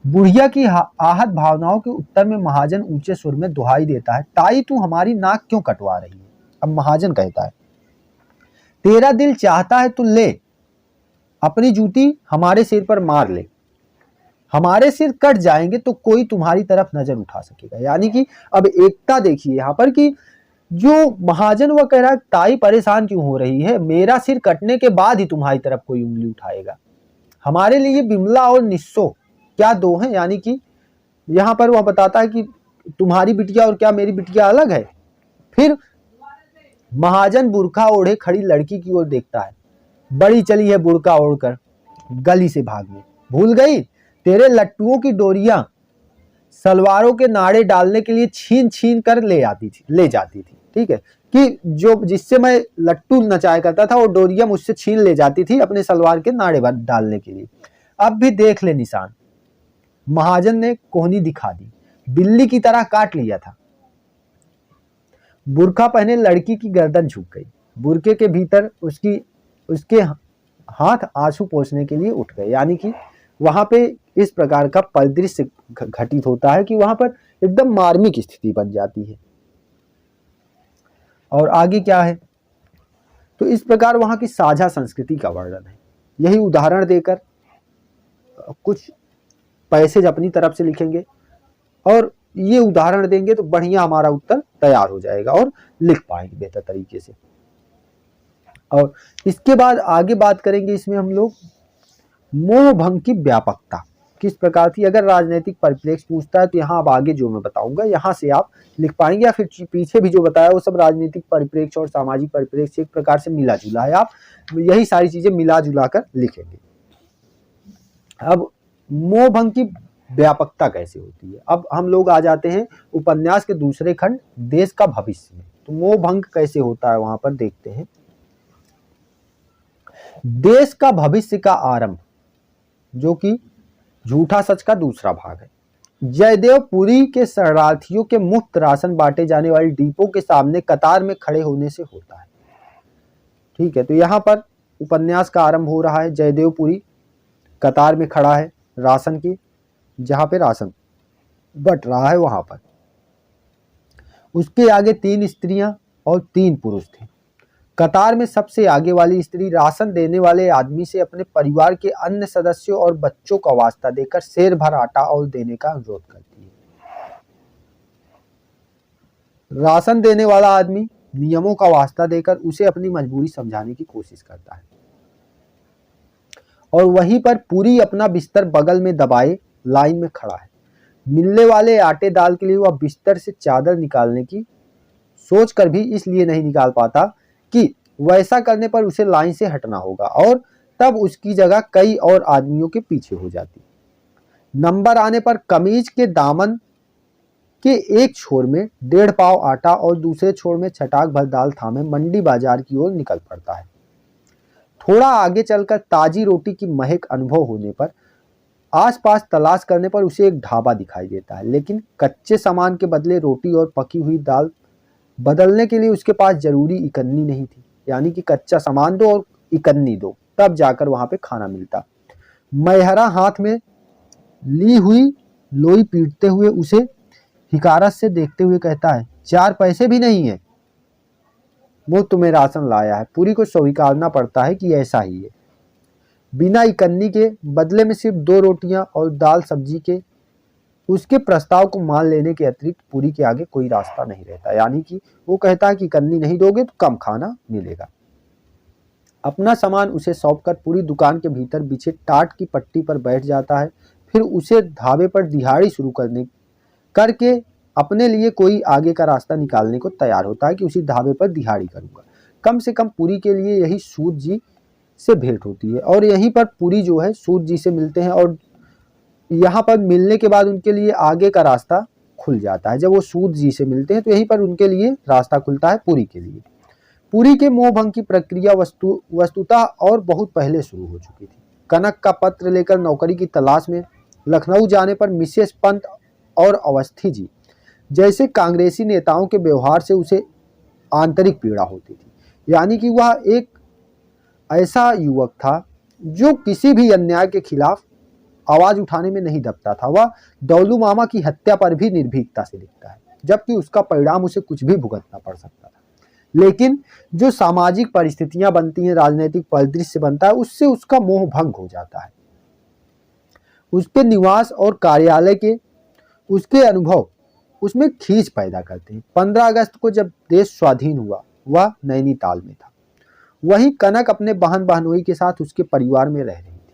बुढ़िया की आहत भावनाओं के उत्तर में महाजन ऊंचे सुर में दुहाई देता है, ताई तू हमारी नाक क्यों कटवा रही है? अब महाजन कहता है, तेरा दिल चाहता है तो ले, अपनी जूती हमारे सिर पर मार ले, हमारे सिर कट जाएंगे तो कोई तुम्हारी तरफ नजर उठा सकेगा। यानी कि अब एकता देखिए यहाँ पर कि जो महाजन वह कह रहा है, ताई परेशान क्यों हो रही है, मेरा सिर कटने के बाद ही तुम्हारी तरफ कोई उंगली उठाएगा। हमारे लिए बिमला और निस्सो क्या दो हैं, यानी कि यहाँ पर वह बताता है कि तुम्हारी बिटिया और क्या मेरी बिटिया अलग है। फिर महाजन बुर्का ओढ़े खड़ी लड़की की ओर देखता है। बड़ी चली है बुर्का ओढ़कर गली से भागने, भूल गई तेरे लट्टुओं की डोरियां सलवारों के नाड़े डालने के लिए छीन छीन कर ले जाती थी। ठीक है, कि जो जिससे मैं लट्टू नचाया करता था वो डोरियां मुझसे छीन ले जाती थी अपने सलवार के नाड़े डालने के लिए। अब भी देख ले निशान। महाजन ने कोहनी दिखा दी, बिल्ली की तरह काट लिया था। बुर्का पहने लड़की की गर्दन झुक गई। बुर्के के भीतर उसके हाथ आंसू पोंछने के लिए उठ गए, यानी कि वहां पे इस प्रकार का परिदृश्य घटित होता है कि वहां पर एकदम मार्मिक स्थिति बन जाती है। और आगे क्या है, तो इस प्रकार वहां की साझा संस्कृति का वर्णन है। यही उदाहरण देकर कुछ पैसेज अपनी तरफ से लिखेंगे और ये उदाहरण देंगे तो बढ़िया हमारा उत्तर तैयार हो जाएगा और लिख पाएंगे बेहतर तरीके से। और इसके बाद आगे बात करेंगे इसमें हम लोग मोह भंग की व्यापकता किस प्रकार थी। अगर राजनीतिक परिप्रेक्ष्य पूछता है तो यहाँ अब आगे जो मैं बताऊंगा यहाँ से आप लिख पाएंगे, या फिर पीछे भी जो बताया वो सब राजनीतिक परिप्रेक्ष्य और सामाजिक परिप्रेक्ष्य एक प्रकार से मिला जुला है, आप यही सारी चीजें मिला जुला कर लिखेंगे। अब मोह भंग की व्यापकता कैसे होती है, अब हम लोग आ जाते हैं उपन्यास के दूसरे खंड देश का भविष्य में। तो मोह भंग कैसे होता है वहां पर देखते हैं। देश का भविष्य का आरंभ, जो कि झूठा सच का दूसरा भाग है, जयदेव पुरी के शरणार्थियों के मुफ्त राशन बांटे जाने वाले डिपो के सामने कतार में खड़े होने से होता है। ठीक है, तो यहाँ पर उपन्यास का आरंभ हो रहा है। जयदेव पुरी कतार में खड़ा है राशन की, जहां पे राशन बट रहा है वहां पर। उसके आगे 3 स्त्रियां और 3 पुरुष थे। कतार में सबसे आगे वाली स्त्री राशन देने वाले आदमी से अपने परिवार के अन्य सदस्यों और बच्चों का वास्ता देकर शेर भर आटा और देने का अनुरोध करती है। राशन देने वाला आदमी नियमों का वास्ता देकर उसे अपनी मजबूरी समझाने की कोशिश करता है, और वहीं पर पूरी अपना बिस्तर बगल में दबाए लाइन में खड़ा है। मिलने वाले आटे दाल के लिए वह बिस्तर से चादर निकालने की सोचकर भी इसलिए नहीं निकाल पाता कि वैसा करने पर उसे लाइन से हटना होगा और तब उसकी जगह कई और आदमियों के पीछे हो जाती। नंबर आने पर कमीज के दामन के एक छोर में 1.5 पाव आटा और दूसरे छोर में छटाक भर दाल थामे मंडी बाजार की ओर निकल पड़ता है। थोड़ा आगे चलकर ताजी रोटी की महक अनुभव होने पर आसपास तलाश करने पर उसे एक ढाबा दिखाई देता है, लेकिन कच्चे सामान के बदले रोटी और पकी हुई दाल बदलने के लिए उसके पास जरूरी इकन्नी नहीं थी, यानी कि कच्चा सामान दो और इकन्नी दो तब जाकर वहां पे खाना मिलता। मैहरा हाथ में ली हुई लोई पीटते हुए उसे हिकारत से देखते हुए कहता है, 4 पैसे भी नहीं है, मुफ्त तुम्हें राशन लाया है। पूरी को स्वीकारना पड़ता है कि ऐसा ही है। बिना इकन्नी के बदले में सिर्फ 2 रोटियां और दाल सब्जी के उसके प्रस्ताव को मान लेने के अतिरिक्त पूरी के आगे कोई रास्ता नहीं रहता, यानी कि वो कहता है कि इकन्नी नहीं दोगे तो कम खाना मिलेगा। अपना सामान उसे सौंपकर पूरी दुकान के भीतर बिछे टाट की पट्टी पर बैठ जाता है। फिर उसे ढाबे पर दिहाड़ी शुरू करके अपने लिए कोई आगे का रास्ता निकालने को तैयार होता है कि उसी ढाबे पर दिहाड़ी करूंगा। कम से कम पूरी के लिए यही सूद जी से भेंट होती है और यहीं पर पूरी जो है सूद जी से मिलते हैं, और यहाँ पर मिलने के बाद उनके लिए आगे का रास्ता खुल जाता है। जब वो सूद जी से मिलते हैं तो यहीं पर उनके लिए रास्ता खुलता है पूरी के लिए। पूरी के मोह भंग की प्रक्रिया वस्तुतः और बहुत पहले शुरू हो चुकी थी। कनक का पत्र लेकर नौकरी की तलाश में लखनऊ जाने पर मिसेस पंत और अवस्थी जी जैसे कांग्रेसी नेताओं के व्यवहार से उसे आंतरिक पीड़ा होती थी, यानी कि वह एक ऐसा युवक था जो किसी भी अन्याय के खिलाफ आवाज उठाने में नहीं दबता था। वह डौलू मामा की हत्या पर भी निर्भीकता से लिखता है, जबकि उसका परिणाम उसे कुछ भी भुगतना पड़ सकता था। लेकिन जो सामाजिक परिस्थितियां बनती हैं, राजनीतिक परिदृश्य बनता है, उससे उसका मोह भंग हो जाता है। उसके निवास और कार्यालय के उसके अनुभव उसमें खींच पैदा करते हैं। 15 अगस्त को जब देश स्वाधीन हुआ वह नैनीताल में था। वहीं कनक अपने बहन बहनोई के साथ उसके परिवार में रह रही थी।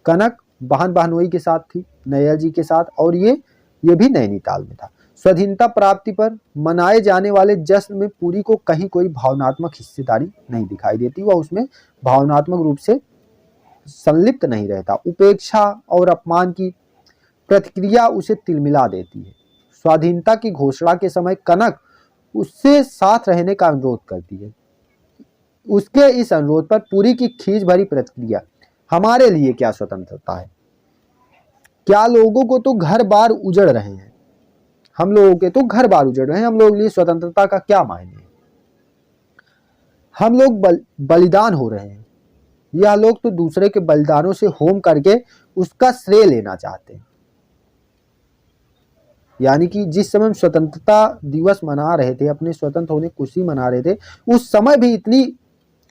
कनक बहन बहनोई के साथ थी, नैयर जी के साथ, और ये भी नैनीताल में था। स्वाधीनता प्राप्ति पर मनाए जाने वाले जश्न में पुरी को कहीं कोई भावनात्मक हिस्सेदारी नहीं दिखाई देती। वह उसमें भावनात्मक रूप से संलिप्त नहीं रहता। उपेक्षा और अपमान की प्रतिक्रिया उसे तिलमिला देती है। स्वाधीनता की घोषणा के समय कनक उससे साथ रहने का अनुरोध करती है। उसके इस अनुरोध पर पुरी की खींच भरी प्रतिक्रिया, हमारे लिए क्या स्वतंत्रता है, क्या लोगों को तो घर बार उजड़ रहे हैं, हम लोगों के तो घर बार उजड़ रहे हैं, हम लोगों के लिए स्वतंत्रता का क्या मायने है, हम लोग बलिदान हो रहे हैं, यह लोग तो दूसरे के बलिदानों से होम करके उसका श्रेय लेना चाहते हैं। यानी कि जिस समय हम स्वतंत्रता दिवस मना रहे थे, अपने स्वतंत्र होने खुशी मना रहे थे, उस समय भी इतनी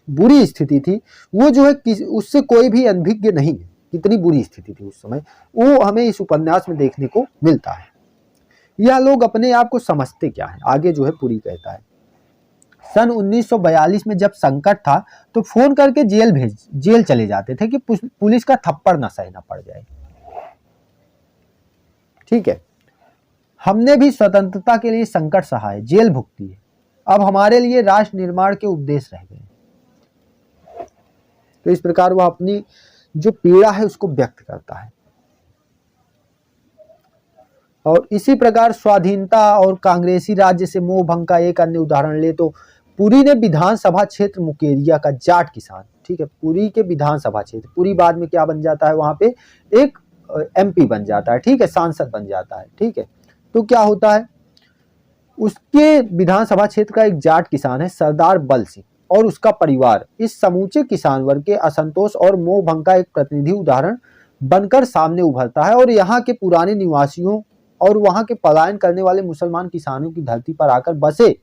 बुरी स्थिति थी, वो जो है उससे कोई भी अनभिज्ञ नहीं है, कितनी बुरी स्थिति थी उस समय, वो हमें इस उपन्यास में देखने को मिलता है। यह लोग अपने आप को समझते क्या है, आगे जो है पुरी कहता है, सन 1942 में जब संकट था तो फोन करके जेल चले जाते थे कि पुलिस का थप्पड़ न सहना पड़ जाए। ठीक है, हमने भी स्वतंत्रता के लिए संकट सहा है, जेल भुगती है, अब हमारे लिए राष्ट्र निर्माण के उपदेश रह गए। तो इस प्रकार वह अपनी जो पीड़ा है उसको व्यक्त करता है। और इसी प्रकार स्वाधीनता और कांग्रेसी राज्य से मोह भंग का एक अन्य उदाहरण ले तो पुरी ने विधानसभा क्षेत्र मुकेरिया का जाट किसान, ठीक है, पुरी के विधानसभा क्षेत्र, पुरी बाद में क्या बन जाता है, वहां पे एक MP बन जाता है, ठीक है, सांसद बन जाता है। ठीक है, तो क्या होता है, उसके विधानसभा क्षेत्र का एक जाट किसान है सरदार बल सिंह, और उसका परिवार इस समूचे किसान वर्ग के असंतोष और मोह भंग का एक प्रतिनिधि उदाहरण बनकर सामने उभरता है। और यहाँ के पुराने निवासियों और वहां के पलायन करने वाले मुसलमान किसानों की धरती पर आकर बसे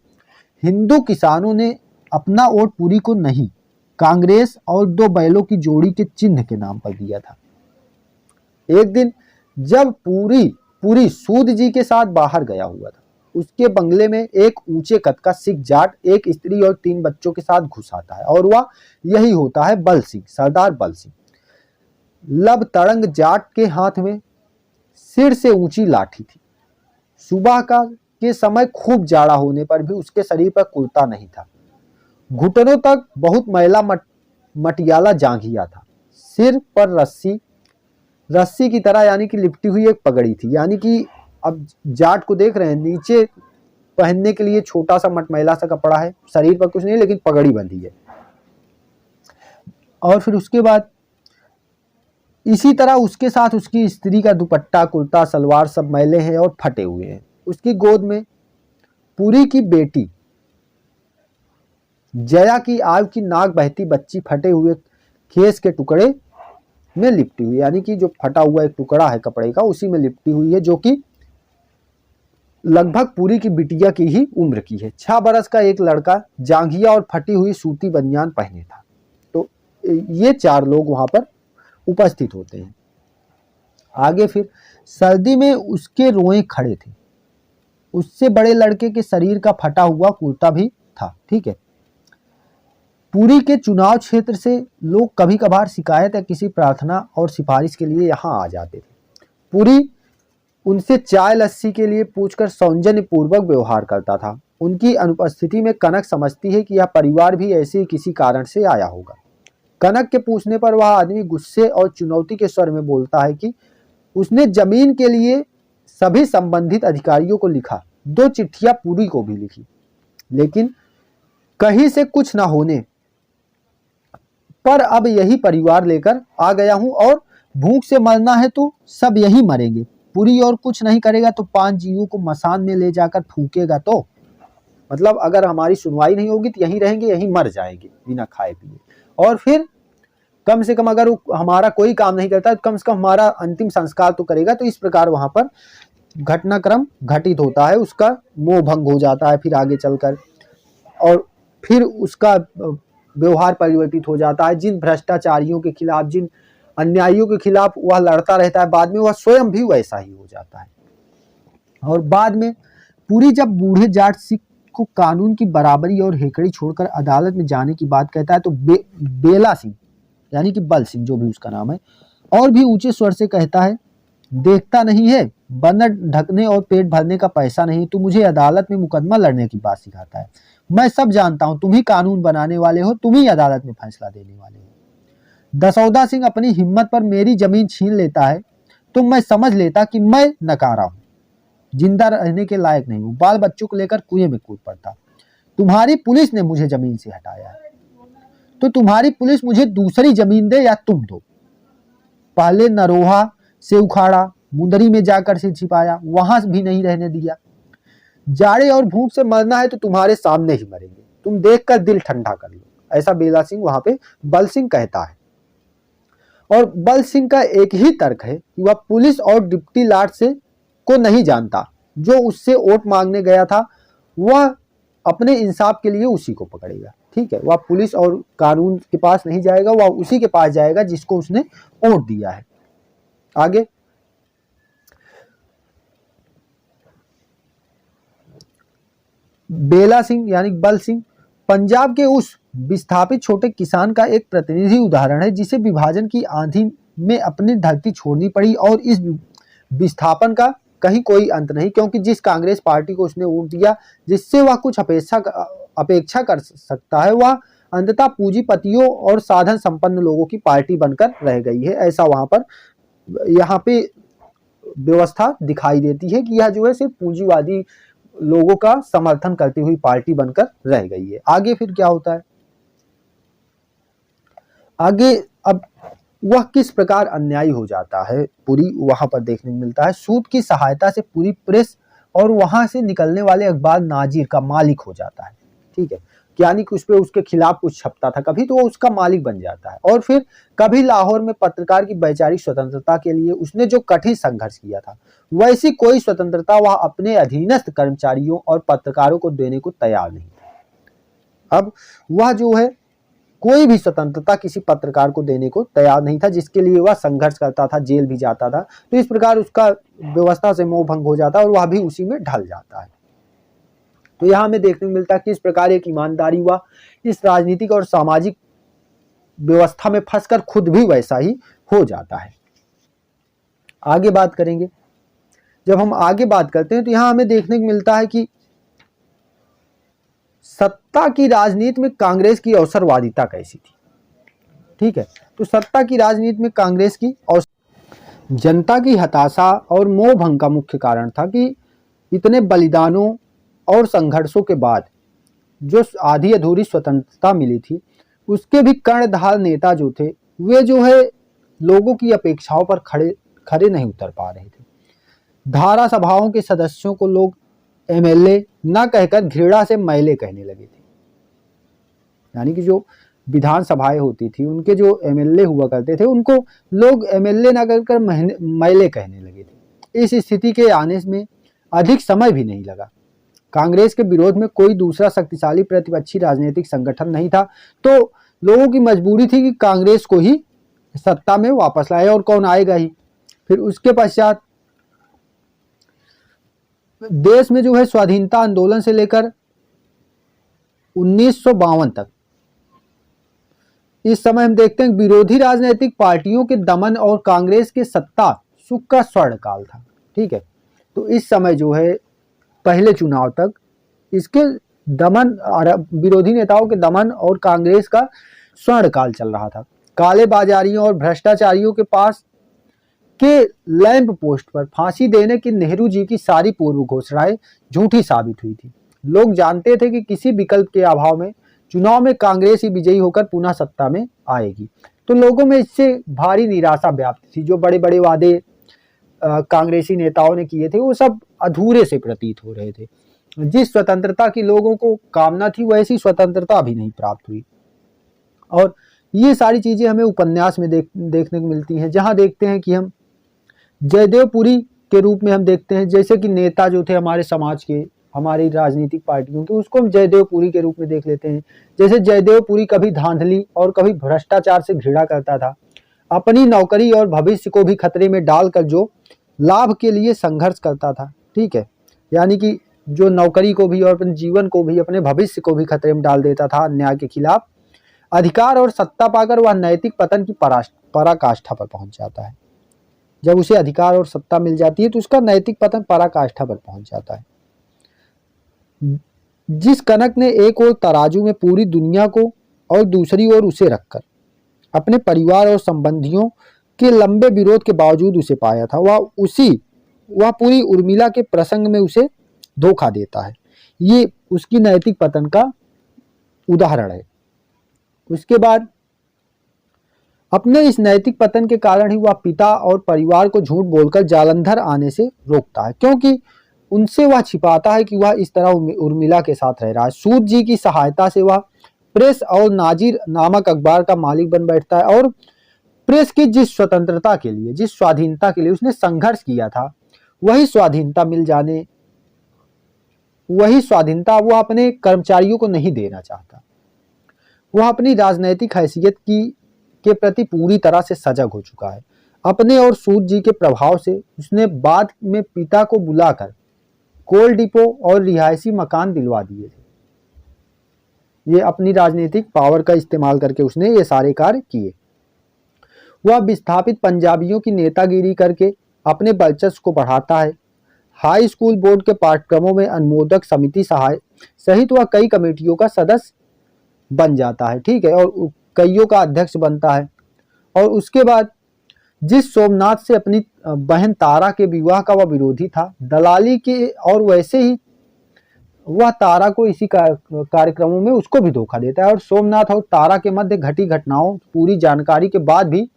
हिंदू किसानों ने अपना वोट पुरी को नहीं, कांग्रेस और 2 बैलों की जोड़ी के चिन्ह के नाम पर दिया था। एक दिन जब पुरी सूद जी के साथ बाहर गया हुआ था, उसके बंगले में एक ऊंचे कद का सिख जाट एक स्त्री और 3 बच्चों के साथ घुस आता है, और वह यही होता है बल सिंह, सरदार बल सिंह। लब तड़ंग जाट के हाथ में सिर से ऊंची लाठी थी। सुबह के समय खूब जाड़ा होने पर भी उसके शरीर पर कुर्ता नहीं था, घुटनों तक बहुत मैला मटियाला जांघिया था, सिर पर रस्सी की तरह यानी कि लिपटी हुई एक पगड़ी थी। यानी कि अब जाट को देख रहे हैं, नीचे पहनने के लिए छोटा सा मटमैला सा कपड़ा है, शरीर पर कुछ नहीं लेकिन पगड़ी बंधी है। और फिर उसके बाद इसी तरह उसके साथ उसकी स्त्री का दुपट्टा कुर्ता सलवार सब मैले हैं और फटे हुए हैं। उसकी गोद में पुरी की बेटी जया की आग की नाक बहती बच्ची फटे हुए खेस के टुकड़े में लिपटी हुई, यानी कि जो फटा हुआ एक टुकड़ा है कपड़े का उसी में लिपटी हुई है, जो कि लगभग पुरी की बिटिया की ही उम्र की है। 6 बरस का एक लड़का जांघिया और फटी हुई सूती बनियान पहने था। तो ये 4 लोग वहां पर उपस्थित होते हैं। आगे फिर सर्दी में उसके रोए खड़े थे, उससे बड़े लड़के के शरीर का फटा हुआ कुर्ता भी था। ठीक है, पुरी के चुनाव क्षेत्र से लोग कभी कभार शिकायत या किसी प्रार्थना और सिफारिश के लिए यहाँ आ जाते थे। पुरी उनसे चाय लस्सी के लिए पूछकर सौजन्य पूर्वक व्यवहार करता था। उनकी अनुपस्थिति में कनक समझती है कि यह परिवार भी ऐसे ही किसी कारण से आया होगा। कनक के पूछने पर वह आदमी गुस्से और चुनौती के स्वर में बोलता है कि उसने जमीन के लिए सभी संबंधित अधिकारियों को लिखा, 2 चिट्ठियां पुरी को भी लिखी, लेकिन कहीं से कुछ ना होने पर अब यही परिवार लेकर आ गया हूं, और भूख से मरना है तो सब यही मरेंगे। पुरी और कुछ नहीं करेगा तो 5 जीवों को मसान में ले जाकर फूकेगा। तो मतलब अगर हमारी सुनवाई नहीं होगी तो यहीं रहेंगे, यहीं मर जाएंगे बिना खाए पिए। और फिर कम से कम अगर हमारा कोई काम नहीं करता तो कम से कम हमारा अंतिम संस्कार तो करेगा। तो इस प्रकार वहां पर घटनाक्रम घटित होता है, उसका मोह भंग हो जाता है फिर आगे चलकर, और फिर उसका व्यवहार परिवर्तित हो जाता है। जिन भ्रष्टाचारियों के खिलाफ, जिन अन्यायियों के खिलाफ वह लड़ता रहता है, बाद में वह स्वयं भी वैसा ही हो जाता है। और बाद में पुरी जब बूढ़े जाट सिख को कानून की बराबरी और हेकड़ी छोड़कर अदालत में जाने की बात कहता है तो बेला सिंह यानी कि बल सिंह जो भी उसका नाम है और भी ऊंचे स्वर से कहता है, देखता नहीं है बर्नर ढकने और पेट भरने का पैसा नहीं, तू मुझे अदालत में मुकदमा लड़ने की बात सिखाता है। मैं सब जानता हूं, तुम ही कानून बनाने वाले हो, तुम ही अदालत में फैसला देने वाले हो। दसौदा सिंह अपनी हिम्मत पर मेरी जमीन छीन लेता है तो मैं समझ लेता कि मैं नकारा हूं, जिंदा रहने के लायक नहीं हूं, बाल बच्चों को लेकर कुएं में कूद पड़ता। तुम्हारी पुलिस ने मुझे जमीन से हटाया है तो तुम्हारी पुलिस मुझे दूसरी जमीन दे या तुम दो। पहले नरोहा से उखाड़ा, मुंदरी में जाकर से छिपाया, वहां भी नहीं रहने दिया। जाड़े और भूख से मरना है तो तुम्हारे सामने ही मरेंगे, तुम देखकर दिल ठंडा कर लो। ऐसा बेला सिंह वहां पे बल सिंह कहता है। और बल सिंह का एक ही तर्क है कि वह पुलिस और डिप्टी लाट से को नहीं जानता, जो उससे वोट मांगने गया था वह अपने इंसाफ के लिए उसी को पकड़ेगा। ठीक है, वह पुलिस और कानून के पास नहीं जाएगा, वह उसी के पास जाएगा जिसको उसने वोट दिया है। आगे बेला सिंह यानी बल सिंह पंजाब के उस विस्थापित छोटे किसान का एक प्रतिनिधि उदाहरण है जिसे विभाजन की आंधी में अपनी धरती छोड़नी पड़ी और इस विस्थापन का कहीं कोई अंत नहीं, क्योंकि जिस कांग्रेस पार्टी को उसने वोट दिया जिससे वह कुछ अपेक्षा कर सकता है, वह अंततः पूंजीपतियों और साधन संपन्न लोगों की पार्टी बनकर रह गई है। ऐसा वहां पर यहाँ पे व्यवस्था दिखाई देती है कि यह जो है सिर्फ पूंजीवादी लोगों का समर्थन करती हुई पार्टी बनकर रह गई है। आगे फिर क्या होता है, आगे अब वह किस प्रकार अन्यायी हो जाता है पुरी वहां पर देखने को मिलता है। सूद की सहायता से पूरी प्रेस और वहां से निकलने वाले अखबार नाजिर का मालिक हो जाता है। ठीक है, यानी कि उस पर उसके खिलाफ कुछ छपता था कभी तो वो उसका मालिक बन जाता है। और फिर कभी लाहौर में पत्रकार की वैचारिक स्वतंत्रता के लिए उसने जो कठिन संघर्ष किया था, वैसी कोई स्वतंत्रता वह अपने अधीनस्थ कर्मचारियों और पत्रकारों को देने को तैयार नहीं था। अब वह जो है कोई भी स्वतंत्रता किसी पत्रकार को देने को तैयार नहीं था, जिसके लिए वह संघर्ष करता था, जेल भी जाता था। तो इस प्रकार उसका व्यवस्था से मोह भंग हो जाता है और वह भी उसी में ढल जाता है। तो यहाँ हमें देखने को मिलता है कि इस प्रकार एक ईमानदारी हुआ इस राजनीतिक और सामाजिक व्यवस्था में फंसकर खुद भी वैसा ही हो जाता है। आगे बात करेंगे, जब हम आगे बात करते हैं तो यहाँ हमें देखने को मिलता है कि सत्ता की राजनीति में कांग्रेस की अवसरवादिता कैसी थी। ठीक है, तो सत्ता की राजनीति में कांग्रेस की जनता की हताशा और मोह भंग का मुख्य कारण था कि इतने बलिदानों और संघर्षों के बाद जो आधी अधूरी स्वतंत्रता मिली थी, उसके भी कर्णधार नेता जो थे वे जो है लोगों की अपेक्षाओं पर खड़े नहीं उतर पा रहे थे। धारा सभाओं के सदस्यों को लोग एमएलए ना कहकर घृणा से मैले कहने लगे थे। यानी कि जो विधानसभाएं होती थी उनके जो एमएलए हुआ करते थे उनको लोग एमएलए ना कहकर मैले कहने लगे थे। इस स्थिति के आने में अधिक समय भी नहीं लगा। कांग्रेस के विरोध में कोई दूसरा शक्तिशाली प्रतिपक्षी राजनीतिक संगठन नहीं था, तो लोगों की मजबूरी थी कि कांग्रेस को ही सत्ता में वापस लाए, और कौन आएगा ही। फिर उसके पश्चात देश में जो है स्वाधीनता आंदोलन से लेकर 1952 तक इस समय हम देखते हैं विरोधी राजनीतिक पार्टियों के दमन और कांग्रेस के सत्ता सुख का स्वर्ण काल था। ठीक है, तो इस समय जो है पहले चुनाव तक इसके दमन, विरोधी नेताओं के दमन और कांग्रेस का स्वर्ण काल चल रहा था। काले बाजारियों और भ्रष्टाचारियों के पास के लैंप पोस्ट पर फांसी देने की नेहरू जी की सारी पूर्व घोषणाएं झूठी साबित हुई थी। लोग जानते थे कि किसी विकल्प के अभाव में चुनाव में कांग्रेस ही विजयी होकर पुनः सत्ता में आएगी। तो लोगों में इससे भारी निराशा व्याप्त थी। जो बड़े बड़े वादे कांग्रेसी नेताओं ने किए थे वो सब अधूरे से प्रतीत हो रहे थे। जिस स्वतंत्रता की लोगों को कामना थी वैसी स्वतंत्रता भी नहीं प्राप्त हुई। और ये सारी चीजें हमें उपन्यास में देखने को मिलती हैं, जहां देखते हैं कि हम जयदेव पुरी के रूप में हम देखते हैं, जैसे कि नेता जो थे हमारे समाज के, हमारी राजनीतिक पार्टियों के, उसको हम जयदेव पुरी के रूप में देख लेते हैं। जैसे जयदेव पुरी कभी धांधली और कभी भ्रष्टाचार से घृणा करता था, अपनी नौकरी और भविष्य को भी खतरे में डालकर जो लाभ के लिए संघर्ष करता था। ठीक है, यानी कि जो नौकरी को भी और अपने जीवन को भी, अपने भविष्य को भी खतरे में डाल देता था अन्याय के खिलाफ। अधिकार और सत्ता पाकर वह नैतिक पतन की पराकाष्ठा पर पहुंच जाता है। जब उसे अधिकार और सत्ता मिल जाती है तो उसका नैतिक पतन पराकाष्ठा पर पहुंच जाता है। जिस कनक ने एक ओर तराजू में पूरी दुनिया को और दूसरी ओर उसे रखकर अपने परिवार और संबंधियों के लंबे विरोध के बावजूद उसे पाया था, वह पूरी उर्मिला के प्रसंग में उसे धोखा देता है। ये उसकी नैतिक पतन का उदाहरण है। उसके बाद अपने इस नैतिक पतन के कारण ही वह पिता और परिवार को झूठ बोलकर जालंधर आने से रोकता है, क्योंकि उनसे वह छिपाता है कि वह इस तरह उर्मिला के साथ रह रहा है। सूत जी की सहायता से वह प्रेस और नाजिर नामक अखबार का मालिक बन बैठता है और प्रेस की जिस स्वतंत्रता के लिए, जिस स्वाधीनता के लिए उसने संघर्ष किया था, वही स्वाधीनता वह अपने कर्मचारियों को नहीं देना चाहता। वह अपनी राजनैतिक हैसियत के प्रति पूरी तरह से सजग हो चुका है। अपने और सूत जी के प्रभाव से उसने बाद में पिता को बुलाकर कोल डिपो और रिहायशी मकान दिलवा दिए थे। ये अपनी राजनीतिक पावर का इस्तेमाल करके उसने ये सारे कार्य किए। वह विस्थापित पंजाबियों की नेतागिरी करके अपने वर्चस्व को बढ़ाता है। हाई स्कूल बोर्ड के पाठ्यक्रमों में अनुमोदक समिति सहित वह कई कमेटियों का सदस्य बन जाता है, ठीक है, और कईयों का अध्यक्ष बनता है। और उसके बाद जिस सोमनाथ से अपनी बहन तारा के विवाह का वह विरोधी था, दलाली के, और वैसे ही वह तारा को इसी कार्यक्रमों में उसको भी धोखा देता है। और सोमनाथ और तारा के मध्य घटी घटनाओं पूरी जानकारी के बाद भी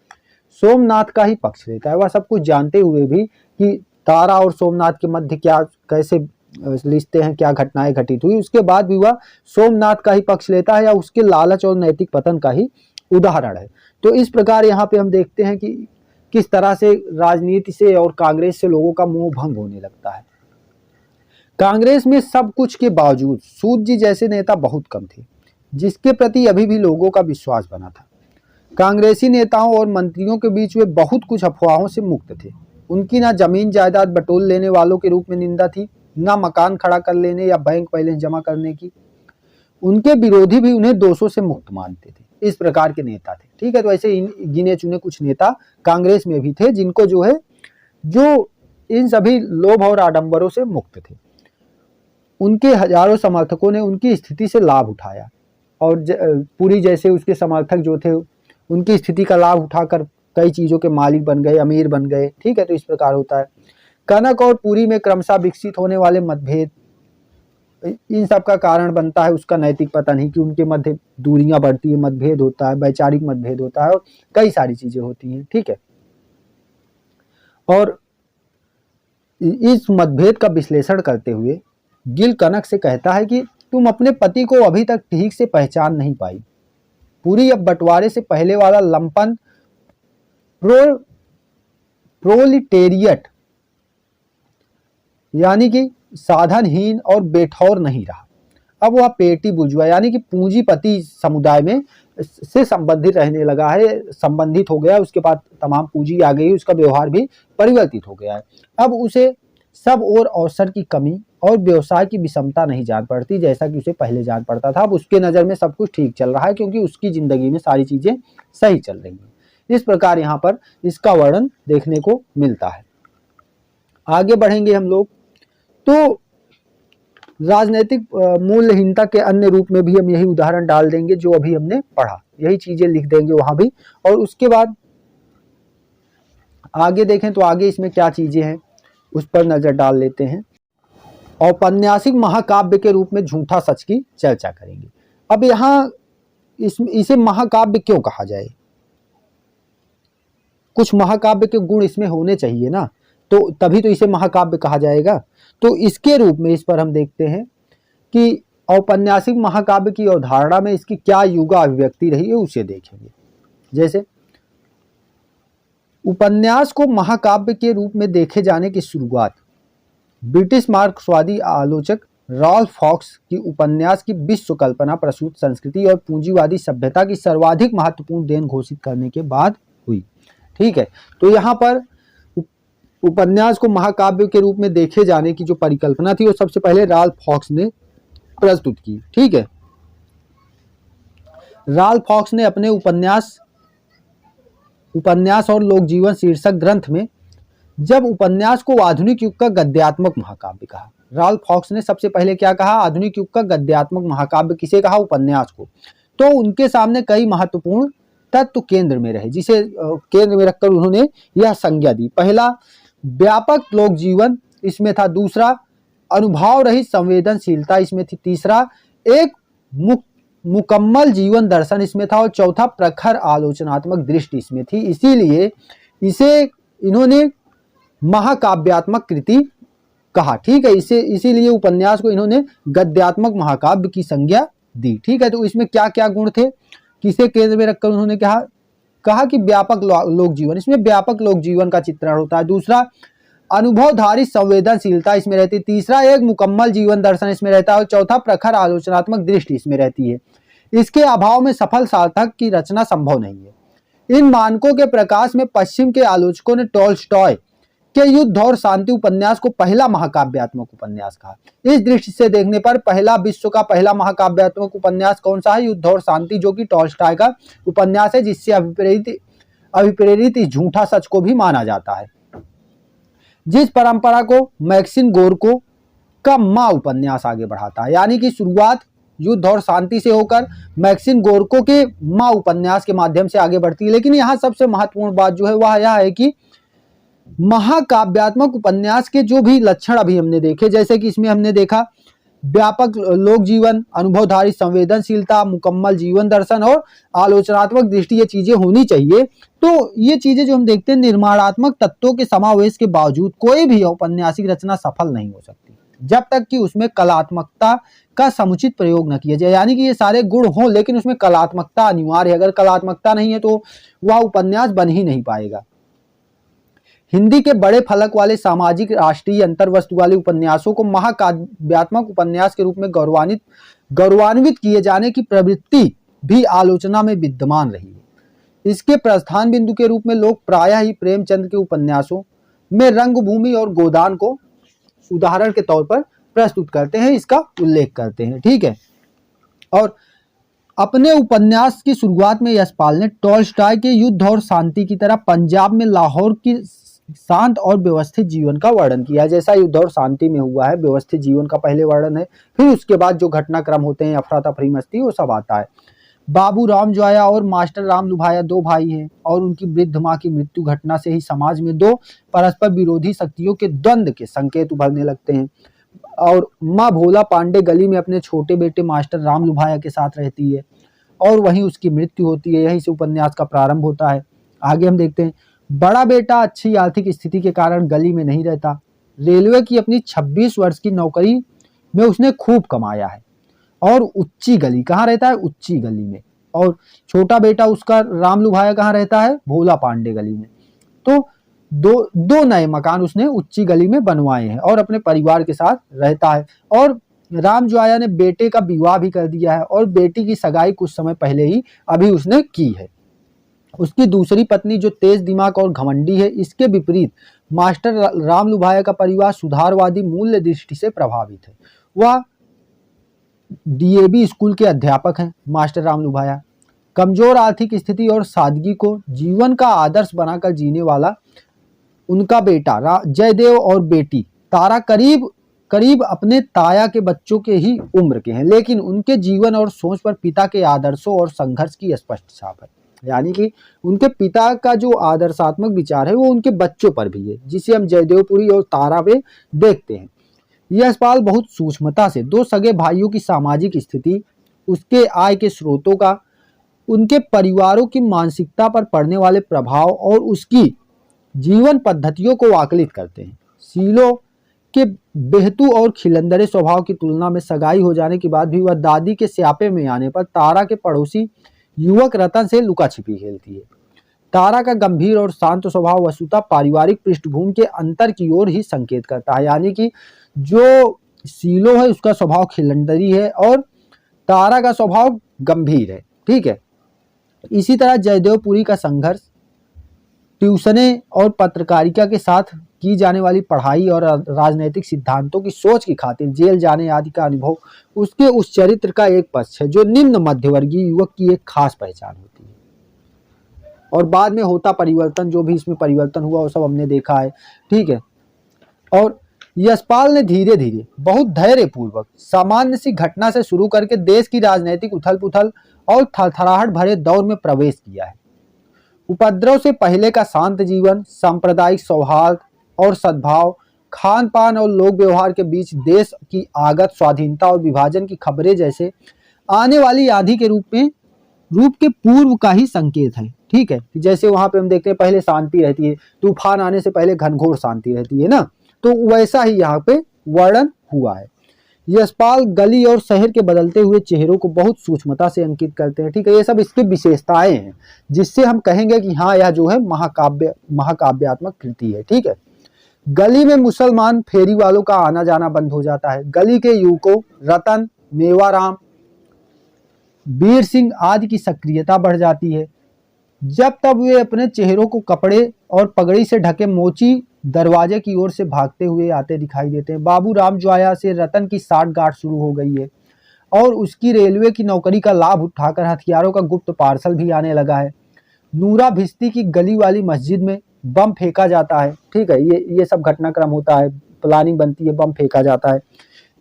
सोमनाथ का ही पक्ष लेता है। वह सब कुछ जानते हुए भी कि तारा और सोमनाथ के मध्य कैसे रिश्ते हैं, क्या घटनाएं घटित हुई, उसके बाद भी वह सोमनाथ का ही पक्ष लेता है, या उसके लालच और नैतिक पतन का ही उदाहरण है। तो इस प्रकार यहाँ पे हम देखते हैं कि किस तरह से राजनीति से और कांग्रेस से लोगों का मोह भंग होने लगता है। कांग्रेस में सब कुछ के बावजूद सूत जी जैसे नेता बहुत कम थे जिसके प्रति अभी भी लोगों का विश्वास बना था। कांग्रेसी नेताओं और मंत्रियों के बीच वे बहुत कुछ अफवाहों से मुक्त थे। उनकी ना जमीन जायदाद बटोर लेने वालों के रूप में निंदा थी, ना मकान खड़ा कर लेने या बैंक बैलेंस जमा करने की। उनके विरोधी भी उन्हें दोषों से मुक्त मानते थे। इस प्रकार के नेता थे, ठीक है। तो ऐसे गिने चुने कुछ नेता कांग्रेस में भी थे जिनको जो इन सभी लोभ और आडंबरों से मुक्त थे। उनके हजारों समर्थकों ने उनकी स्थिति से लाभ उठाया और पुरी जैसे उसके समर्थक जो थे उनकी स्थिति का लाभ उठाकर कई चीजों के मालिक बन गए, अमीर बन गए, ठीक है। तो इस प्रकार होता है। कनक और पुरी में क्रमशः विकसित होने वाले मतभेद, इन सब का कारण बनता है उसका नैतिक पतन ही, कि उनके मध्य दूरियां बढ़ती है, मतभेद होता है, वैचारिक मतभेद होता है और कई सारी चीजें होती हैं, ठीक है। और इस मतभेद का विश्लेषण करते हुए गिल कनक से कहता है कि तुम अपने पति को अभी तक ठीक से पहचान नहीं पाई। पुरी अब बंटवारे से पहले वाला लंपन प्रोलिटेरियट यानी कि साधनहीन और बेठौर नहीं रहा। अब वह पेटी बुर्जुआ यानी कि पूंजीपति समुदाय में से संबंधित रहने लगा है, संबंधित हो गया। उसके बाद तमाम पूंजी आ गई, उसका व्यवहार भी परिवर्तित हो गया है। अब उसे सब और अवसर की कमी और व्यवसाय की विषमता नहीं जान पड़ती जैसा कि उसे पहले जान पड़ता था। अब उसके नज़र में सब कुछ ठीक चल रहा है क्योंकि उसकी जिंदगी में सारी चीजें सही चल रही हैं। इस प्रकार यहाँ पर इसका वर्णन देखने को मिलता है। आगे बढ़ेंगे हम लोग तो राजनीतिक मूल्यहीनता के अन्य रूप में भी हम यही उदाहरण डाल देंगे जो अभी हमने पढ़ा, यही चीजें लिख देंगे वहां भी। और उसके बाद आगे देखें तो आगे इसमें क्या चीजें हैं उस पर नजर डाल लेते हैं। औपन्यासिक महाकाव्य के रूप में झूठा सच की चर्चा करेंगे। अब यहाँ इसे महाकाव्य क्यों कहा जाए, कुछ महाकाव्य के गुण इसमें होने चाहिए ना, तो तभी तो इसे महाकाव्य कहा जाएगा। तो इसके रूप में इस पर हम देखते हैं कि औपन्यासिक महाकाव्य की अवधारणा में इसकी क्या युगा अभिव्यक्ति रही है उसे देखेंगे। जैसे उपन्यास को महाकाव्य के रूप में देखे जाने की शुरुआत ब्रिटिश मार्क्सवादी आलोचक रॉल्फ फॉक्स की उपन्यास की विश्व कल्पना प्रसूत संस्कृति और पूंजीवादी सभ्यता की सर्वाधिक महत्वपूर्ण देन घोषित करने के बाद हुई, ठीक है। तो यहाँ पर उपन्यास को महाकाव्य के रूप में देखे जाने की जो परिकल्पना थी वो सबसे पहले राल्फ फॉक्स ने प्रस्तुत की। ठीक है, राल्फ फॉक्स ने अपने उपन्यास और लोक जीवन शीर्षक ग्रंथ में जब उपन्यास को आधुनिक युग का गद्यात्मक महाकाव्य कहा। राल्फ फॉक्स ने सबसे पहले क्या कहा, आधुनिक युग का गद्यात्मक महाकाव्य किसे कहा, उपन्यास को। तो उनके सामने कई महत्वपूर्ण तत्व केंद्र में रहे, जिसे केंद्र में रखकर उन्होंने यह संज्ञा दी। पहला, व्यापक लोक जीवन इसमें था। दूसरा, अनुभव रहित संवेदनशीलता इसमें थी। तीसरा, एक मुकम्मल जीवन दर्शन इसमें था। और चौथा, प्रखर आलोचनात्मक दृष्टि इसमें थी। इसीलिए इसे इन्होंने महाकाव्यात्मक कृति कहा। ठीक है, इसीलिए उपन्यास को इन्होंने गद्यात्मक महाकाव्य की संज्ञा दी। ठीक है, तो इसमें क्या क्या गुण थे, किसे केंद्र में रखकर उन्होंने कहा कि व्यापक लोक जीवन, इसमें व्यापक लोक जीवन का चित्रण होता है। दूसरा, अनुभवधारी संवेदनशीलता इसमें रहती है। तीसरा, एक मुकम्मल जीवन दर्शन इसमें रहता है। और चौथा, प्रखर आलोचनात्मक दृष्टि इसमें रहती है। इसके अभाव में सफल सार्थक की रचना संभव नहीं है। इन मानकों के प्रकाश में पश्चिम के आलोचकों ने टॉल्स्टॉय के युद्ध और शांति उपन्यास को पहला महाकाव्यात्मक उपन्यास कहा। इस दृष्टि से देखने पर पहला विश्व का पहला महाकाव्यात्मक उपन्यास कौन सा है, युद्ध और शांति, जो कि टॉल्स्टॉय का उपन्यास है, जिससे अभिप्रेरित इस झूठा सच को भी माना जाता है। जिस परंपरा को मैक्सिम गोरको का माँ उपन्यास आगे बढ़ाता है, यानी कि शुरुआत युद्ध और शांति से होकर मैक्सिम गोरको के माँ उपन्यास के माध्यम से आगे बढ़ती है। लेकिन यहाँ सबसे महत्वपूर्ण बात जो है वह यह है कि महाकाव्यात्मक उपन्यास के जो भी लक्षण अभी हमने देखे, जैसे कि इसमें हमने देखा व्यापक लोक जीवन, अनुभवधारी संवेदनशीलता, मुकम्मल जीवन दर्शन और आलोचनात्मक दृष्टि, ये चीजें होनी चाहिए। तो ये चीजें जो हम देखते हैं, निर्माणात्मक तत्वों के समावेश के बावजूद कोई भी औपन्यासिक रचना सफल नहीं हो सकती जब तक कि उसमें कलात्मकता का समुचित प्रयोग न किया जाए। यानी कि ये सारे गुण हों लेकिन उसमें कलात्मकता अनिवार्य है। अगर कलात्मकता नहीं है तो वह उपन्यास बन ही नहीं पाएगा। हिंदी के बड़े फलक वाले सामाजिक, राष्ट्रीय अंतर्वस्तु वाले उपन्यासों को महाकाव्यात्मक उपन्यास के रूप में गौरवान्वित किए जाने की प्रवृत्ति भी आलोचना में विद्यमान रही है। इसके प्रस्थान बिंदु के रूप में लोग प्रायः ही प्रेमचंद के उपन्यासों में रंगभूमि और गोदान को उदाहरण के तौर पर प्रस्तुत करते हैं, इसका उल्लेख करते हैं। ठीक है, और अपने उपन्यास की शुरुआत में यशपाल ने टॉल्स्टॉय के युद्ध और शांति की तरह पंजाब में लाहौर की शांत और व्यवस्थित जीवन का वर्णन किया। जैसा युद्ध और शांति में हुआ है, व्यवस्थित जीवन का पहले वर्णन है, फिर उसके बाद जो घटनाक्रम होते हैं, अफरा तफरी मस्ती, वो सब आता है। बाबू राम जोया और मास्टर राम लुभाया दो भाई हैं और उनकी वृद्ध माँ की मृत्यु घटना से ही समाज में दो परस्पर विरोधी शक्तियों के द्वंद्व के संकेत उभरने लगते हैं। और माँ भोला पांडे गली में अपने छोटे बेटे मास्टर राम लुभाया के साथ रहती है और वहीं उसकी मृत्यु होती है। यहीं से उपन्यास का प्रारंभ होता है। आगे हम देखते हैं, बड़ा बेटा अच्छी आर्थिक स्थिति के कारण गली में नहीं रहता। रेलवे की अपनी 26 वर्ष की नौकरी में उसने खूब कमाया है और उच्ची गली, कहाँ रहता है, उच्ची गली में। और छोटा बेटा उसका राम लुभाया कहाँ रहता है, भोला पांडे गली में। तो दो नए मकान उसने उच्ची गली में बनवाए हैं और अपने परिवार के साथ रहता है। और राम जोया ने बेटे का विवाह भी कर दिया है और बेटी की सगाई कुछ समय पहले ही अभी उसने की है। उसकी दूसरी पत्नी जो तेज दिमाग और घमंडी है, इसके विपरीत मास्टर राम लुभाया का परिवार सुधारवादी मूल्य दृष्टि से प्रभावित है। वह डीएवी स्कूल के अध्यापक हैं। मास्टर राम लुभाया कमजोर आर्थिक स्थिति और सादगी को जीवन का आदर्श बनाकर जीने वाला उनका बेटा जयदेव और बेटी तारा करीब अपने ताया के बच्चों के ही उम्र के हैं, लेकिन उनके जीवन और सोच पर पिता के आदर्शों और संघर्ष की स्पष्ट छाप है। यानी कि उनके पिता का जो आदर्शात्मक विचार है वो उनके बच्चों पर भी है, जिसे हम जयदेवपुरी और तारा पे देखते हैं। यशपाल बहुत सूक्ष्मता से दो सगे भाइयों की सामाजिक स्थिति, उसके आय के स्रोतों का, उनके परिवारों की मानसिकता पर पड़ने वाले प्रभाव और उसकी जीवन पद्धतियों को आकलित करते हैं। शीलो के बेहतू और खिलंदरे स्वभाव की तुलना में सगाई हो जाने के बाद भी वह दादी के स्यापे में आने पर तारा के पड़ोसी युवक रतन से लुका छिपी खेलती है। तारा का गंभीर और शांत स्वभाव वस्तुतः पारिवारिक पृष्ठभूमि के अंतर की ओर ही संकेत करता है। यानी कि जो शीलो है उसका स्वभाव खिलंदरी है और तारा का स्वभाव गंभीर है। ठीक है, इसी तरह जयदेवपुरी का संघर्ष ट्यूशने और पत्रकारिता के साथ की जाने वाली पढ़ाई और राजनैतिक सिद्धांतों की सोच की खातिर जेल जाने आदि का अनुभव उसके उस चरित्र का एक पक्ष है जो निम्न मध्यवर्गीय युवक की एक खास पहचान होती है। और बाद में होता परिवर्तन, जो भी इसमें परिवर्तन हुआ वो सब हमने देखा है, ठीक है। और यशपाल ने धीरे धीरे बहुत धैर्य पूर्वक सामान्य सी घटना से शुरू करके देश की राजनीतिक उथल पुथल और थरथराहट भरे दौर में प्रवेश किया है। उपद्रव से पहले का शांत जीवन, सांप्रदायिक सौहार्द और सद्भाव, खान पान और लोक व्यवहार के बीच देश की आगत स्वाधीनता और विभाजन की खबरें जैसे आने वाली आंधी के रूप के पूर्व का ही संकेत है, ठीक है। जैसे वहां पे हम देखते हैं पहले शांति रहती है, तूफान आने से पहले घनघोर शांति रहती है ना, तो वैसा ही यहाँ पे वर्णन हुआ है। यशपाल गली और शहर के बदलते हुए चेहरों को बहुत सूक्ष्मता से अंकित करते हैं, ठीक है। ये सब इसकी विशेषताएं हैं जिससे हम कहेंगे कि हाँ यह जो है महाकाव्यात्मक कृति है, ठीक है। गली में मुसलमान फेरी वालों का आना जाना बंद हो जाता है। गली के युवकों रतन, मेवाराम, वीर सिंह आदि की सक्रियता बढ़ जाती है। जब तब वे अपने चेहरों को कपड़े और पगड़ी से ढके मोची दरवाजे की ओर से भागते हुए आते दिखाई देते हैं। बाबू राम ज्वाया से रतन की साठगांठ शुरू हो गई है और उसकी रेलवे की नौकरी का लाभ उठाकर हथियारों का गुप्त पार्सल भी आने लगा है। नूरा भिस्ती की गली वाली मस्जिद में बम फेंका जाता है, ठीक है। ये सब घटनाक्रम होता है, प्लानिंग बनती है, बम फेंका जाता है,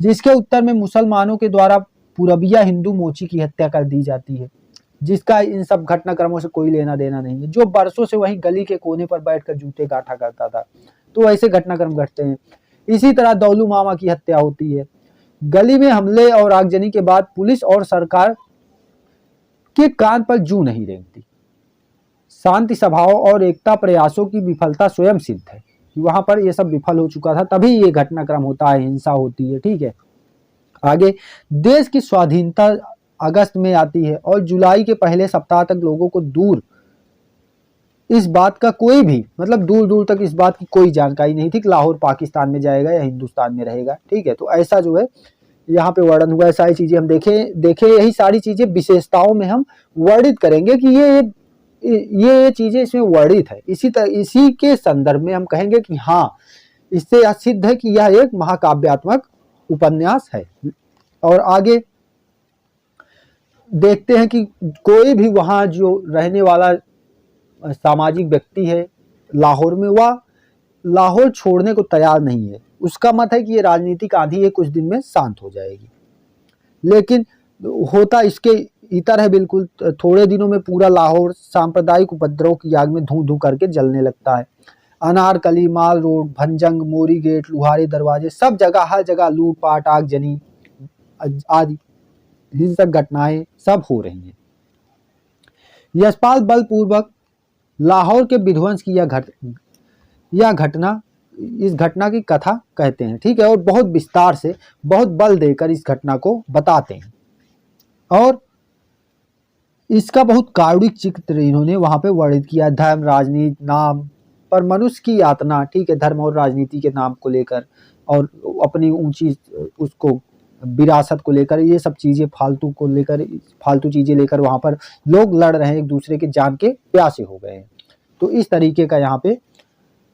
जिसके उत्तर में मुसलमानों के द्वारा पूरबिया हिंदू मोची की हत्या कर दी जाती है, जिसका इन सब घटनाक्रमों से कोई लेना देना नहीं है, जो बरसों से वहीं गली के कोने पर बैठकर जूते गांठा करता था। तो ऐसे घटनाक्रम घटते हैं। इसी तरह दौलू मामा की हत्या होती है। गली में हमले और आगजनी के बाद पुलिस और सरकार के कान पर जू नहीं रेंगती। शांति सभाओं और एकता प्रयासों की विफलता स्वयं सिद्ध है कि वहां पर ये सब विफल हो चुका था, तभी ये घटनाक्रम होता है, हिंसा होती है, ठीक है। आगे देश की स्वाधीनता अगस्त में आती है और जुलाई के पहले सप्ताह तक लोगों को दूर इस बात का कोई भी मतलब दूर दूर तक इस बात की कोई जानकारी नहीं थी कि लाहौर पाकिस्तान में जाएगा या हिंदुस्तान में रहेगा, ठीक है। तो ऐसा जो है यहाँ पे वर्णन हुआ है। सारी चीजें हम देखे यही सारी चीजें विशेषताओं में हम वर्णित करेंगे कि ये चीजें इसमें वर्णित है। इसी के संदर्भ में हम कहेंगे कि हाँ इससे यह सिद्ध है कि यह एक महाकाव्यात्मक उपन्यास है। और आगे देखते हैं कि कोई भी वहाँ जो रहने वाला सामाजिक व्यक्ति है लाहौर में, वह लाहौर छोड़ने को तैयार नहीं है। उसका मत है कि ये राजनीतिक आंधी है, कुछ दिन में शांत हो जाएगी, लेकिन होता इसके इतर है बिल्कुल। थोड़े दिनों में पूरा लाहौर सांप्रदायिक उपद्रव की आग में धू धू करके जलने लगता है। अनारकली, माल रोड, भंजंग, मोरी गेट, लुहारे दरवाजे, सब जगह हर जगह लूटपाट, आगजनी आदि हिंसक घटनाएं सब हो रही हैं। यशपाल बलपूर्वक लाहौर के विध्वंस की इस घटना की कथा कहते हैं, ठीक है। और बहुत विस्तार से बहुत बल देकर इस घटना को बताते हैं और इसका बहुत कारुणिक चित्र इन्होंने वहां पे वर्णित किया। धर्म, राजनीति, नाम पर मनुष्य की यातना, ठीक है, धर्म और राजनीति के नाम को लेकर और अपनी ऊंची उसको विरासत को लेकर, ये सब चीजें फालतू चीजें लेकर वहां पर लोग लड़ रहे हैं, एक दूसरे के जान के प्यासे हो गए हैं। तो इस तरीके का यहाँ पे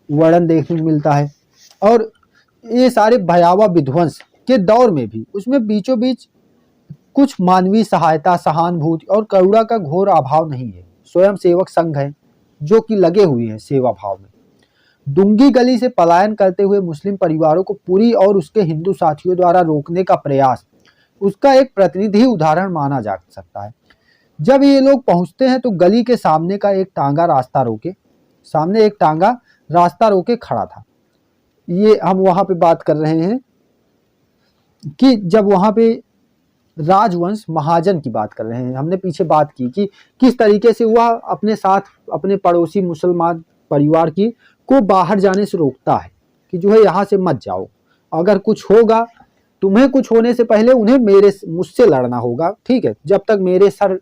वर्णन देखने को मिलता है। और ये सारे भयावह विध्वंस के दौर में भी उसमें बीचों बीच कुछ मानवीय सहायता, सहानुभूति और करुणा का घोर अभाव नहीं है। स्वयं सेवक संघ है जो कि लगे हुए हैं सेवा भाव में। डुंगी गली से पलायन करते हुए मुस्लिम परिवारों को पुरी और उसके हिंदू साथियों द्वारा रोकने का प्रयास उसका एक प्रतिनिधि उदाहरण माना जा सकता है। जब ये लोग पहुंचते हैं तो गली के सामने एक टांगा रास्ता रोके खड़ा था। ये हम वहां पे बात कर रहे हैं कि जब वहां पे राजवंश महाजन की बात कर रहे हैं। हमने पीछे बात की कि किस तरीके से वह अपने साथ अपने पड़ोसी मुसलमान परिवार की को बाहर जाने से रोकता है कि जो है यहाँ से मत जाओ, अगर कुछ होगा तुम्हें कुछ होने से पहले उन्हें मुझसे लड़ना होगा, ठीक है। जब तक मेरे सर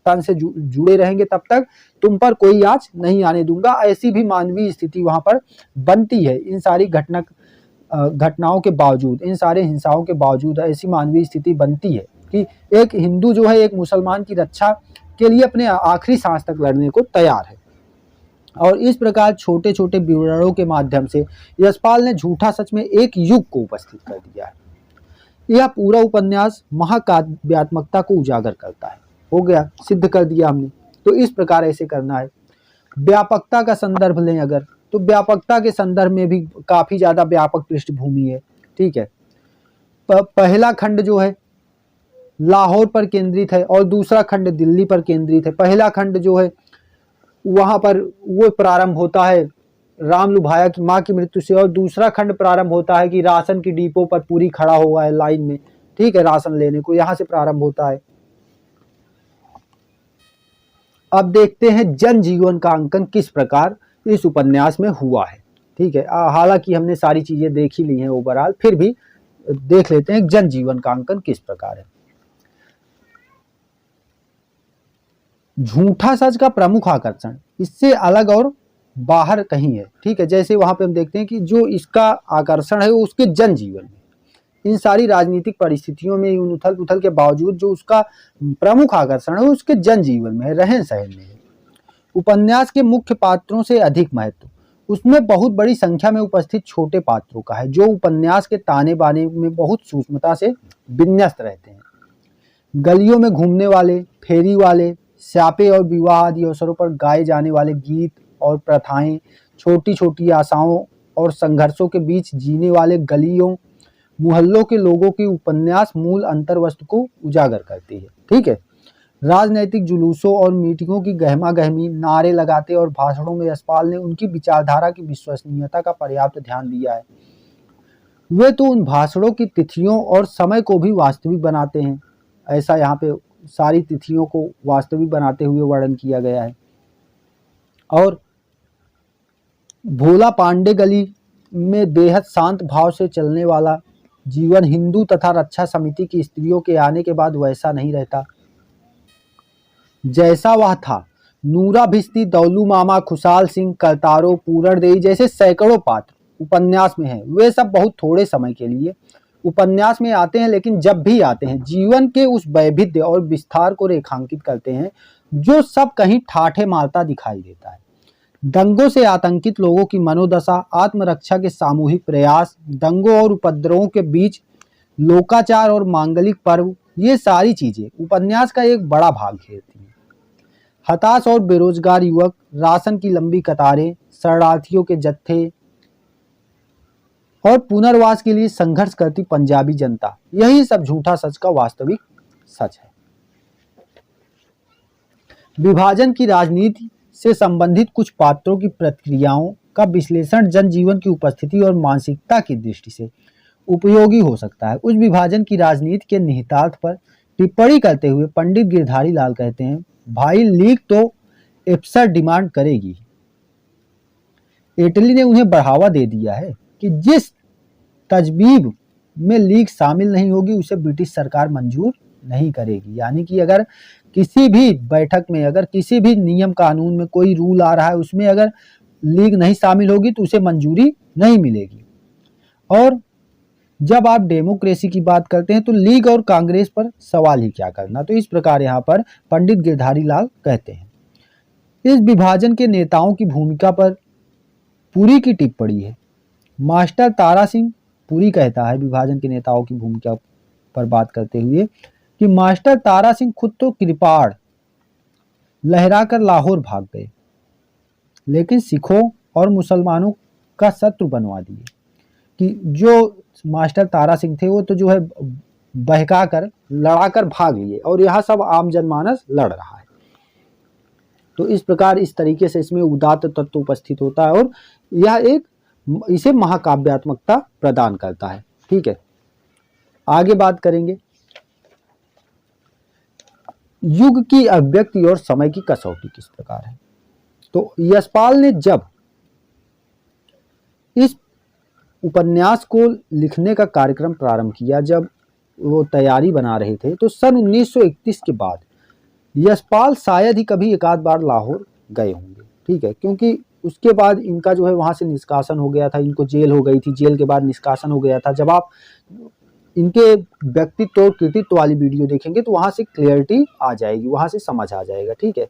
तन से जुड़े रहेंगे तब तक तुम पर कोई आंच नहीं आने दूंगा। ऐसी भी मानवीय स्थिति वहां पर बनती है। इन सारी घटनाओं के बावजूद, इन सारे हिंसाओं के बावजूद ऐसी मानवीय स्थिति बनती है कि एक हिंदू जो है एक मुसलमान की रक्षा के लिए अपने आखिरी सांस तक लड़ने को तैयार है। और इस प्रकार छोटे छोटे विवरणों के माध्यम से यशपाल ने झूठा सच में एक युग को उपस्थित कर दिया है। यह पूरा उपन्यास महाकाव्यात्मकता को उजागर करता है। हो गया, सिद्ध कर दिया हमने। तो इस प्रकार ऐसे करना है। व्यापकता का संदर्भ लें अगर, तो व्यापकता के संदर्भ में भी काफी ज्यादा व्यापक पृष्ठभूमि है। ठीक है, पहला खंड जो है लाहौर पर केंद्रित है और दूसरा खंड दिल्ली पर केंद्रित है। पहला खंड जो है वहां पर वो प्रारंभ होता है राम लुभाया की मां की मृत्यु से, और दूसरा खंड प्रारंभ होता है कि राशन की डिपो पर पूरी खड़ा हुआ है लाइन में, ठीक है, राशन लेने को, यहां से प्रारंभ होता है। अब देखते हैं जनजीवन का अंकन किस प्रकार इस उपन्यास में हुआ है। ठीक है, हालांकि हमने सारी चीजें देख ही ली हैं ओवरऑल, फिर भी देख लेते हैं जनजीवन का अंकन किस प्रकार है। झूठा सच का प्रमुख आकर्षण इससे अलग और बाहर कहीं है। ठीक है, जैसे वहां पे हम देखते हैं कि जो इसका आकर्षण है वो उसके जनजीवन में, इन सारी राजनीतिक परिस्थितियों में, उन उथल पुथल के बावजूद जो उसका प्रमुख आकर्षण है उसके जनजीवन में है, रहन सहन में है। उपन्यास के मुख्य पात्रों से अधिक महत्व उसमें बहुत बड़ी संख्या में उपस्थित छोटे पात्रों का है, जो उपन्यास के ताने बाने में बहुत सूक्ष्मता से विन्यस्त रहते हैं। गलियों में घूमने वाले, फेरी वाले, स्यापे और विवाह आदि अवसरों पर गाए जाने वाले गीत और प्रथाएं, छोटी छोटी आशाओं और संघर्षों के बीच जीने वाले गलियों मुहल्लों के लोगों की उपन्यास मूल अंतर्वस्तु को उजागर करती है। ठीक है, राजनैतिक जुलूसों और मीटिंगों की गहमा गहमी, नारे लगाते और भाषणों में यशपाल ने उनकी विचारधारा की विश्वसनीयता का पर्याप्त ध्यान दिया है। वे तो उन भाषणों की तिथियों और समय को भी वास्तविक बनाते हैं, ऐसा यहाँ पे सारी तिथियों को वास्तविक बनाते हुए वर्णन किया गया है। और भोला पांडे गली में बेहद शांत भाव से चलने वाला जीवन हिंदू तथा रक्षा समिति की स्त्रियों के आने के बाद वैसा नहीं रहता जैसा वह था। नूरा भिस्ती, दौलू मामा, खुशाल सिंह, करतारो, पूरणदेवी जैसे सैकड़ों पात्र उपन्यास में हैं। वे सब बहुत थोड़े समय के लिए उपन्यास में आते हैं, लेकिन जब भी आते हैं जीवन के उस वैविध्य और विस्तार को रेखांकित करते हैं जो सब कहीं ठाठे मारता दिखाई देता है। दंगों से आतंकित लोगों की मनोदशा, आत्मरक्षा के सामूहिक प्रयास, दंगों और उपद्रवों के बीच लोकाचार और मांगलिक पर्व, ये सारी चीजें उपन्यास का एक बड़ा भाग घेरती हैं। हताश और बेरोजगार युवक, राशन की लंबी कतारें, शरणार्थियों के जत्थे और पुनर्वास के लिए संघर्ष करती पंजाबी जनता, यही सब झूठा सच का वास्तविक सच है। विभाजन की राजनीति से संबंधित कुछ पात्रों की प्रतिक्रियाओं का विश्लेषण जनजीवन की उपस्थिति और मानसिकता की दृष्टि से उपयोगी हो सकता है। उस विभाजन की राजनीति के निहितार्थ पर टिप्पणी करते हुए पंडित गिरधारी लाल कहते हैं, भाई लीग तो एब्सर्ड डिमांड करेगी। इटली ने उन्हें बढ़ावा दे दिया है कि जिस तजवीब में लीग शामिल नहीं होगी उसे ब्रिटिश सरकार मंजूर नहीं करेगी। यानी कि अगर किसी भी बैठक में, अगर किसी भी नियम कानून में कोई रूल आ रहा है उसमें अगर लीग नहीं शामिल होगी तो उसे मंजूरी नहीं मिलेगी। और जब आप डेमोक्रेसी की बात करते हैं तो लीग और कांग्रेस पर सवाल ही क्या करना। तो इस प्रकार यहाँ पर पंडित गिरधारी लाल कहते हैं। इस विभाजन के नेताओं की भूमिका पर पुरी की टिप्पणी है। मास्टर तारा सिंह पुरी कहता है विभाजन के नेताओं की भूमिका पर बात करते हुए कि मास्टर तारा सिंह खुद तो कृपाण लहराकर लाहौर भाग गए, लेकिन सिखों और मुसलमानों का शत्रु बनवा दिए। कि जो मास्टर तारा सिंह थे वो तो जो है बहकाकर लड़ाकर भाग लिए और यहाँ सब आम जनमानस लड़ रहा है। तो इस प्रकार इस तरीके से इसमें उदात्त तत्व उपस्थित होता है और यह एक इसे महाकाव्यात्मकता प्रदान करता है। ठीक है, आगे बात करेंगे युग की अभिव्यक्ति और समय की कसौटी किस प्रकार है। तो यशपाल ने जब इस उपन्यास को लिखने का कार्यक्रम प्रारंभ किया, जब वो तैयारी बना रहे थे, तो सन 1931 के बाद यशपाल शायद ही कभी एक आध बार लाहौर गए होंगे। ठीक है, क्योंकि उसके बाद इनका जो है वहां से निष्कासन हो गया था, इनको जेल हो गई थी, जेल के बाद निष्कासन हो गया था। जब आप इनके व्यक्तित्व और कृतित्व वाली वीडियो देखेंगे तो वहां से क्लियरिटी आ जाएगी, वहां से समझ आ जाएगा। ठीक है,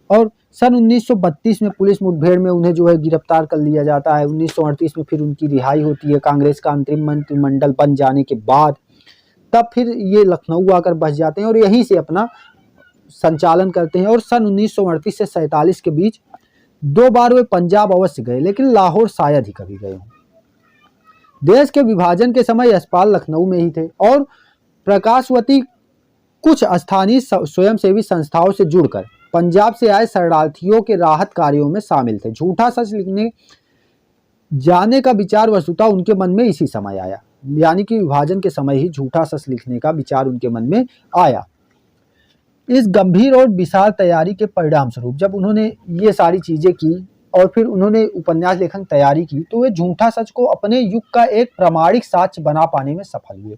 और सन 1932 में पुलिस मुठभेड़ में उन्हें जो है गिरफ्तार कर लिया जाता है। 1938 में फिर उनकी रिहाई होती है कांग्रेस का अंतरिम मंत्रिमंडल बन जाने के बाद। तब फिर ये लखनऊ आकर बस जाते हैं और यहीं से अपना संचालन करते हैं। और सन 1938 से 47 के बीच 2 बार वे पंजाब अवश्य गए, लेकिन लाहौर शायद ही कभी गए हों। देश के विभाजन के समय यशपाल लखनऊ में ही थे और प्रकाशवती कुछ स्थानीय स्वयंसेवी संस्थाओं से जुड़कर पंजाब से आए शरणार्थियों के राहत कार्यों में शामिल थे। झूठा सच लिखने जाने का विचार वस्तुतः उनके मन में इसी समय आया, यानी कि विभाजन के समय ही झूठा सच लिखने का विचार उनके मन में आया। इस गंभीर और विशाल तैयारी के परिणाम स्वरूप जब उन्होंने ये सारी चीजें की और फिर उन्होंने उपन्यास लेखन तैयारी की, तो वे झूठा सच को अपने युग का एक प्रामाणिक साक्ष्य बना पाने में सफल हुए।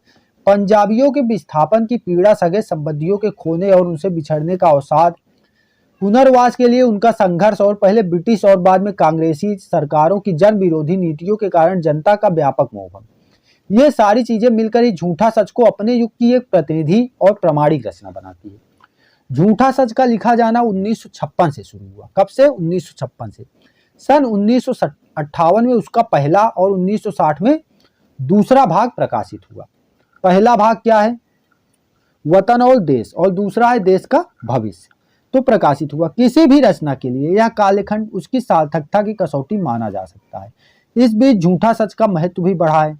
पंजाबियों के विस्थापन की पीड़ा, सगे संबंधियों के खोने और उनसे बिछड़ने का अवसाद, पुनर्वास के लिए उनका संघर्ष और पहले ब्रिटिश और बाद में कांग्रेसी सरकारों की जन विरोधी नीतियों के कारण जनता का व्यापक मोहभंग, ये सारी चीजें मिलकर ही झूठा सच को अपने युग की एक प्रतिनिधि और प्रामाणिक रचना बनाती है। झूठा सच का लिखा जाना 1956 से शुरू हुआ। कब से? 1956 से। सन 1958 में उसका पहला और 1960 में दूसरा भाग प्रकाशित हुआ। पहला भाग क्या है? वतन और देश, और दूसरा है देश का भविष्य, तो प्रकाशित हुआ। किसी भी रचना के लिए यह कालखंड उसकी सार्थकता की कसौटी माना जा सकता है। इस बीच झूठा सच का महत्व भी बढ़ा है।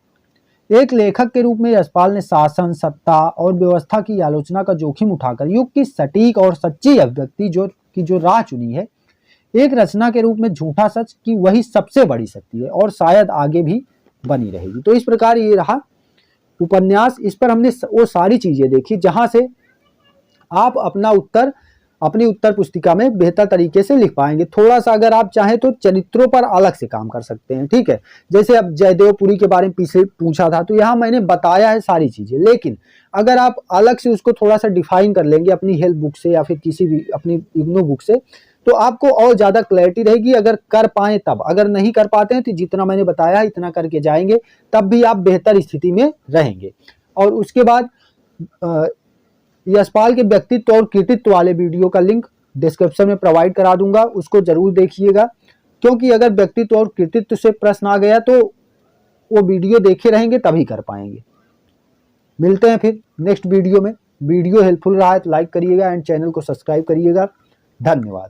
एक लेखक के रूप में यशपाल ने शासन, सत्ता और व्यवस्था की आलोचना का जोखिम उठाकर युग की सटीक और सच्ची अभिव्यक्ति जो राह चुनी है। एक रचना के रूप में झूठा सच की वही सबसे बड़ी शक्ति है और शायद आगे भी बनी रहेगी। तो इस प्रकार ये रहा उपन्यास। इस पर हमने वो सारी चीजें देखी जहां से आप अपनी उत्तर पुस्तिका में बेहतर तरीके से लिख पाएंगे। थोड़ा सा अगर आप चाहें तो चरित्रों पर अलग से काम कर सकते हैं, ठीक है। जैसे अब जयदेवपुरी के बारे में पीछे पूछा था, तो यहाँ मैंने बताया है सारी चीजें, लेकिन अगर आप अलग से उसको थोड़ा सा डिफाइन कर लेंगे अपनी हेल्प बुक से या फिर किसी भी अपनी इग्नो बुक से, तो आपको और ज्यादा क्लैरिटी रहेगी। अगर कर पाए तब, अगर नहीं कर पाते हैं तो जितना मैंने बताया इतना करके जाएंगे, तब भी आप बेहतर स्थिति में रहेंगे। और उसके बाद यशपाल के व्यक्तित्व और कृतित्व वाले वीडियो का लिंक डिस्क्रिप्शन में प्रोवाइड करा दूंगा, उसको जरूर देखिएगा, क्योंकि अगर व्यक्तित्व और कृतित्व से प्रश्न आ गया तो वो वीडियो देखे रहेंगे तभी कर पाएंगे। मिलते हैं फिर नेक्स्ट वीडियो में। वीडियो हेल्पफुल रहा है तो लाइक करिएगा एंड चैनल को सब्सक्राइब करिएगा। धन्यवाद।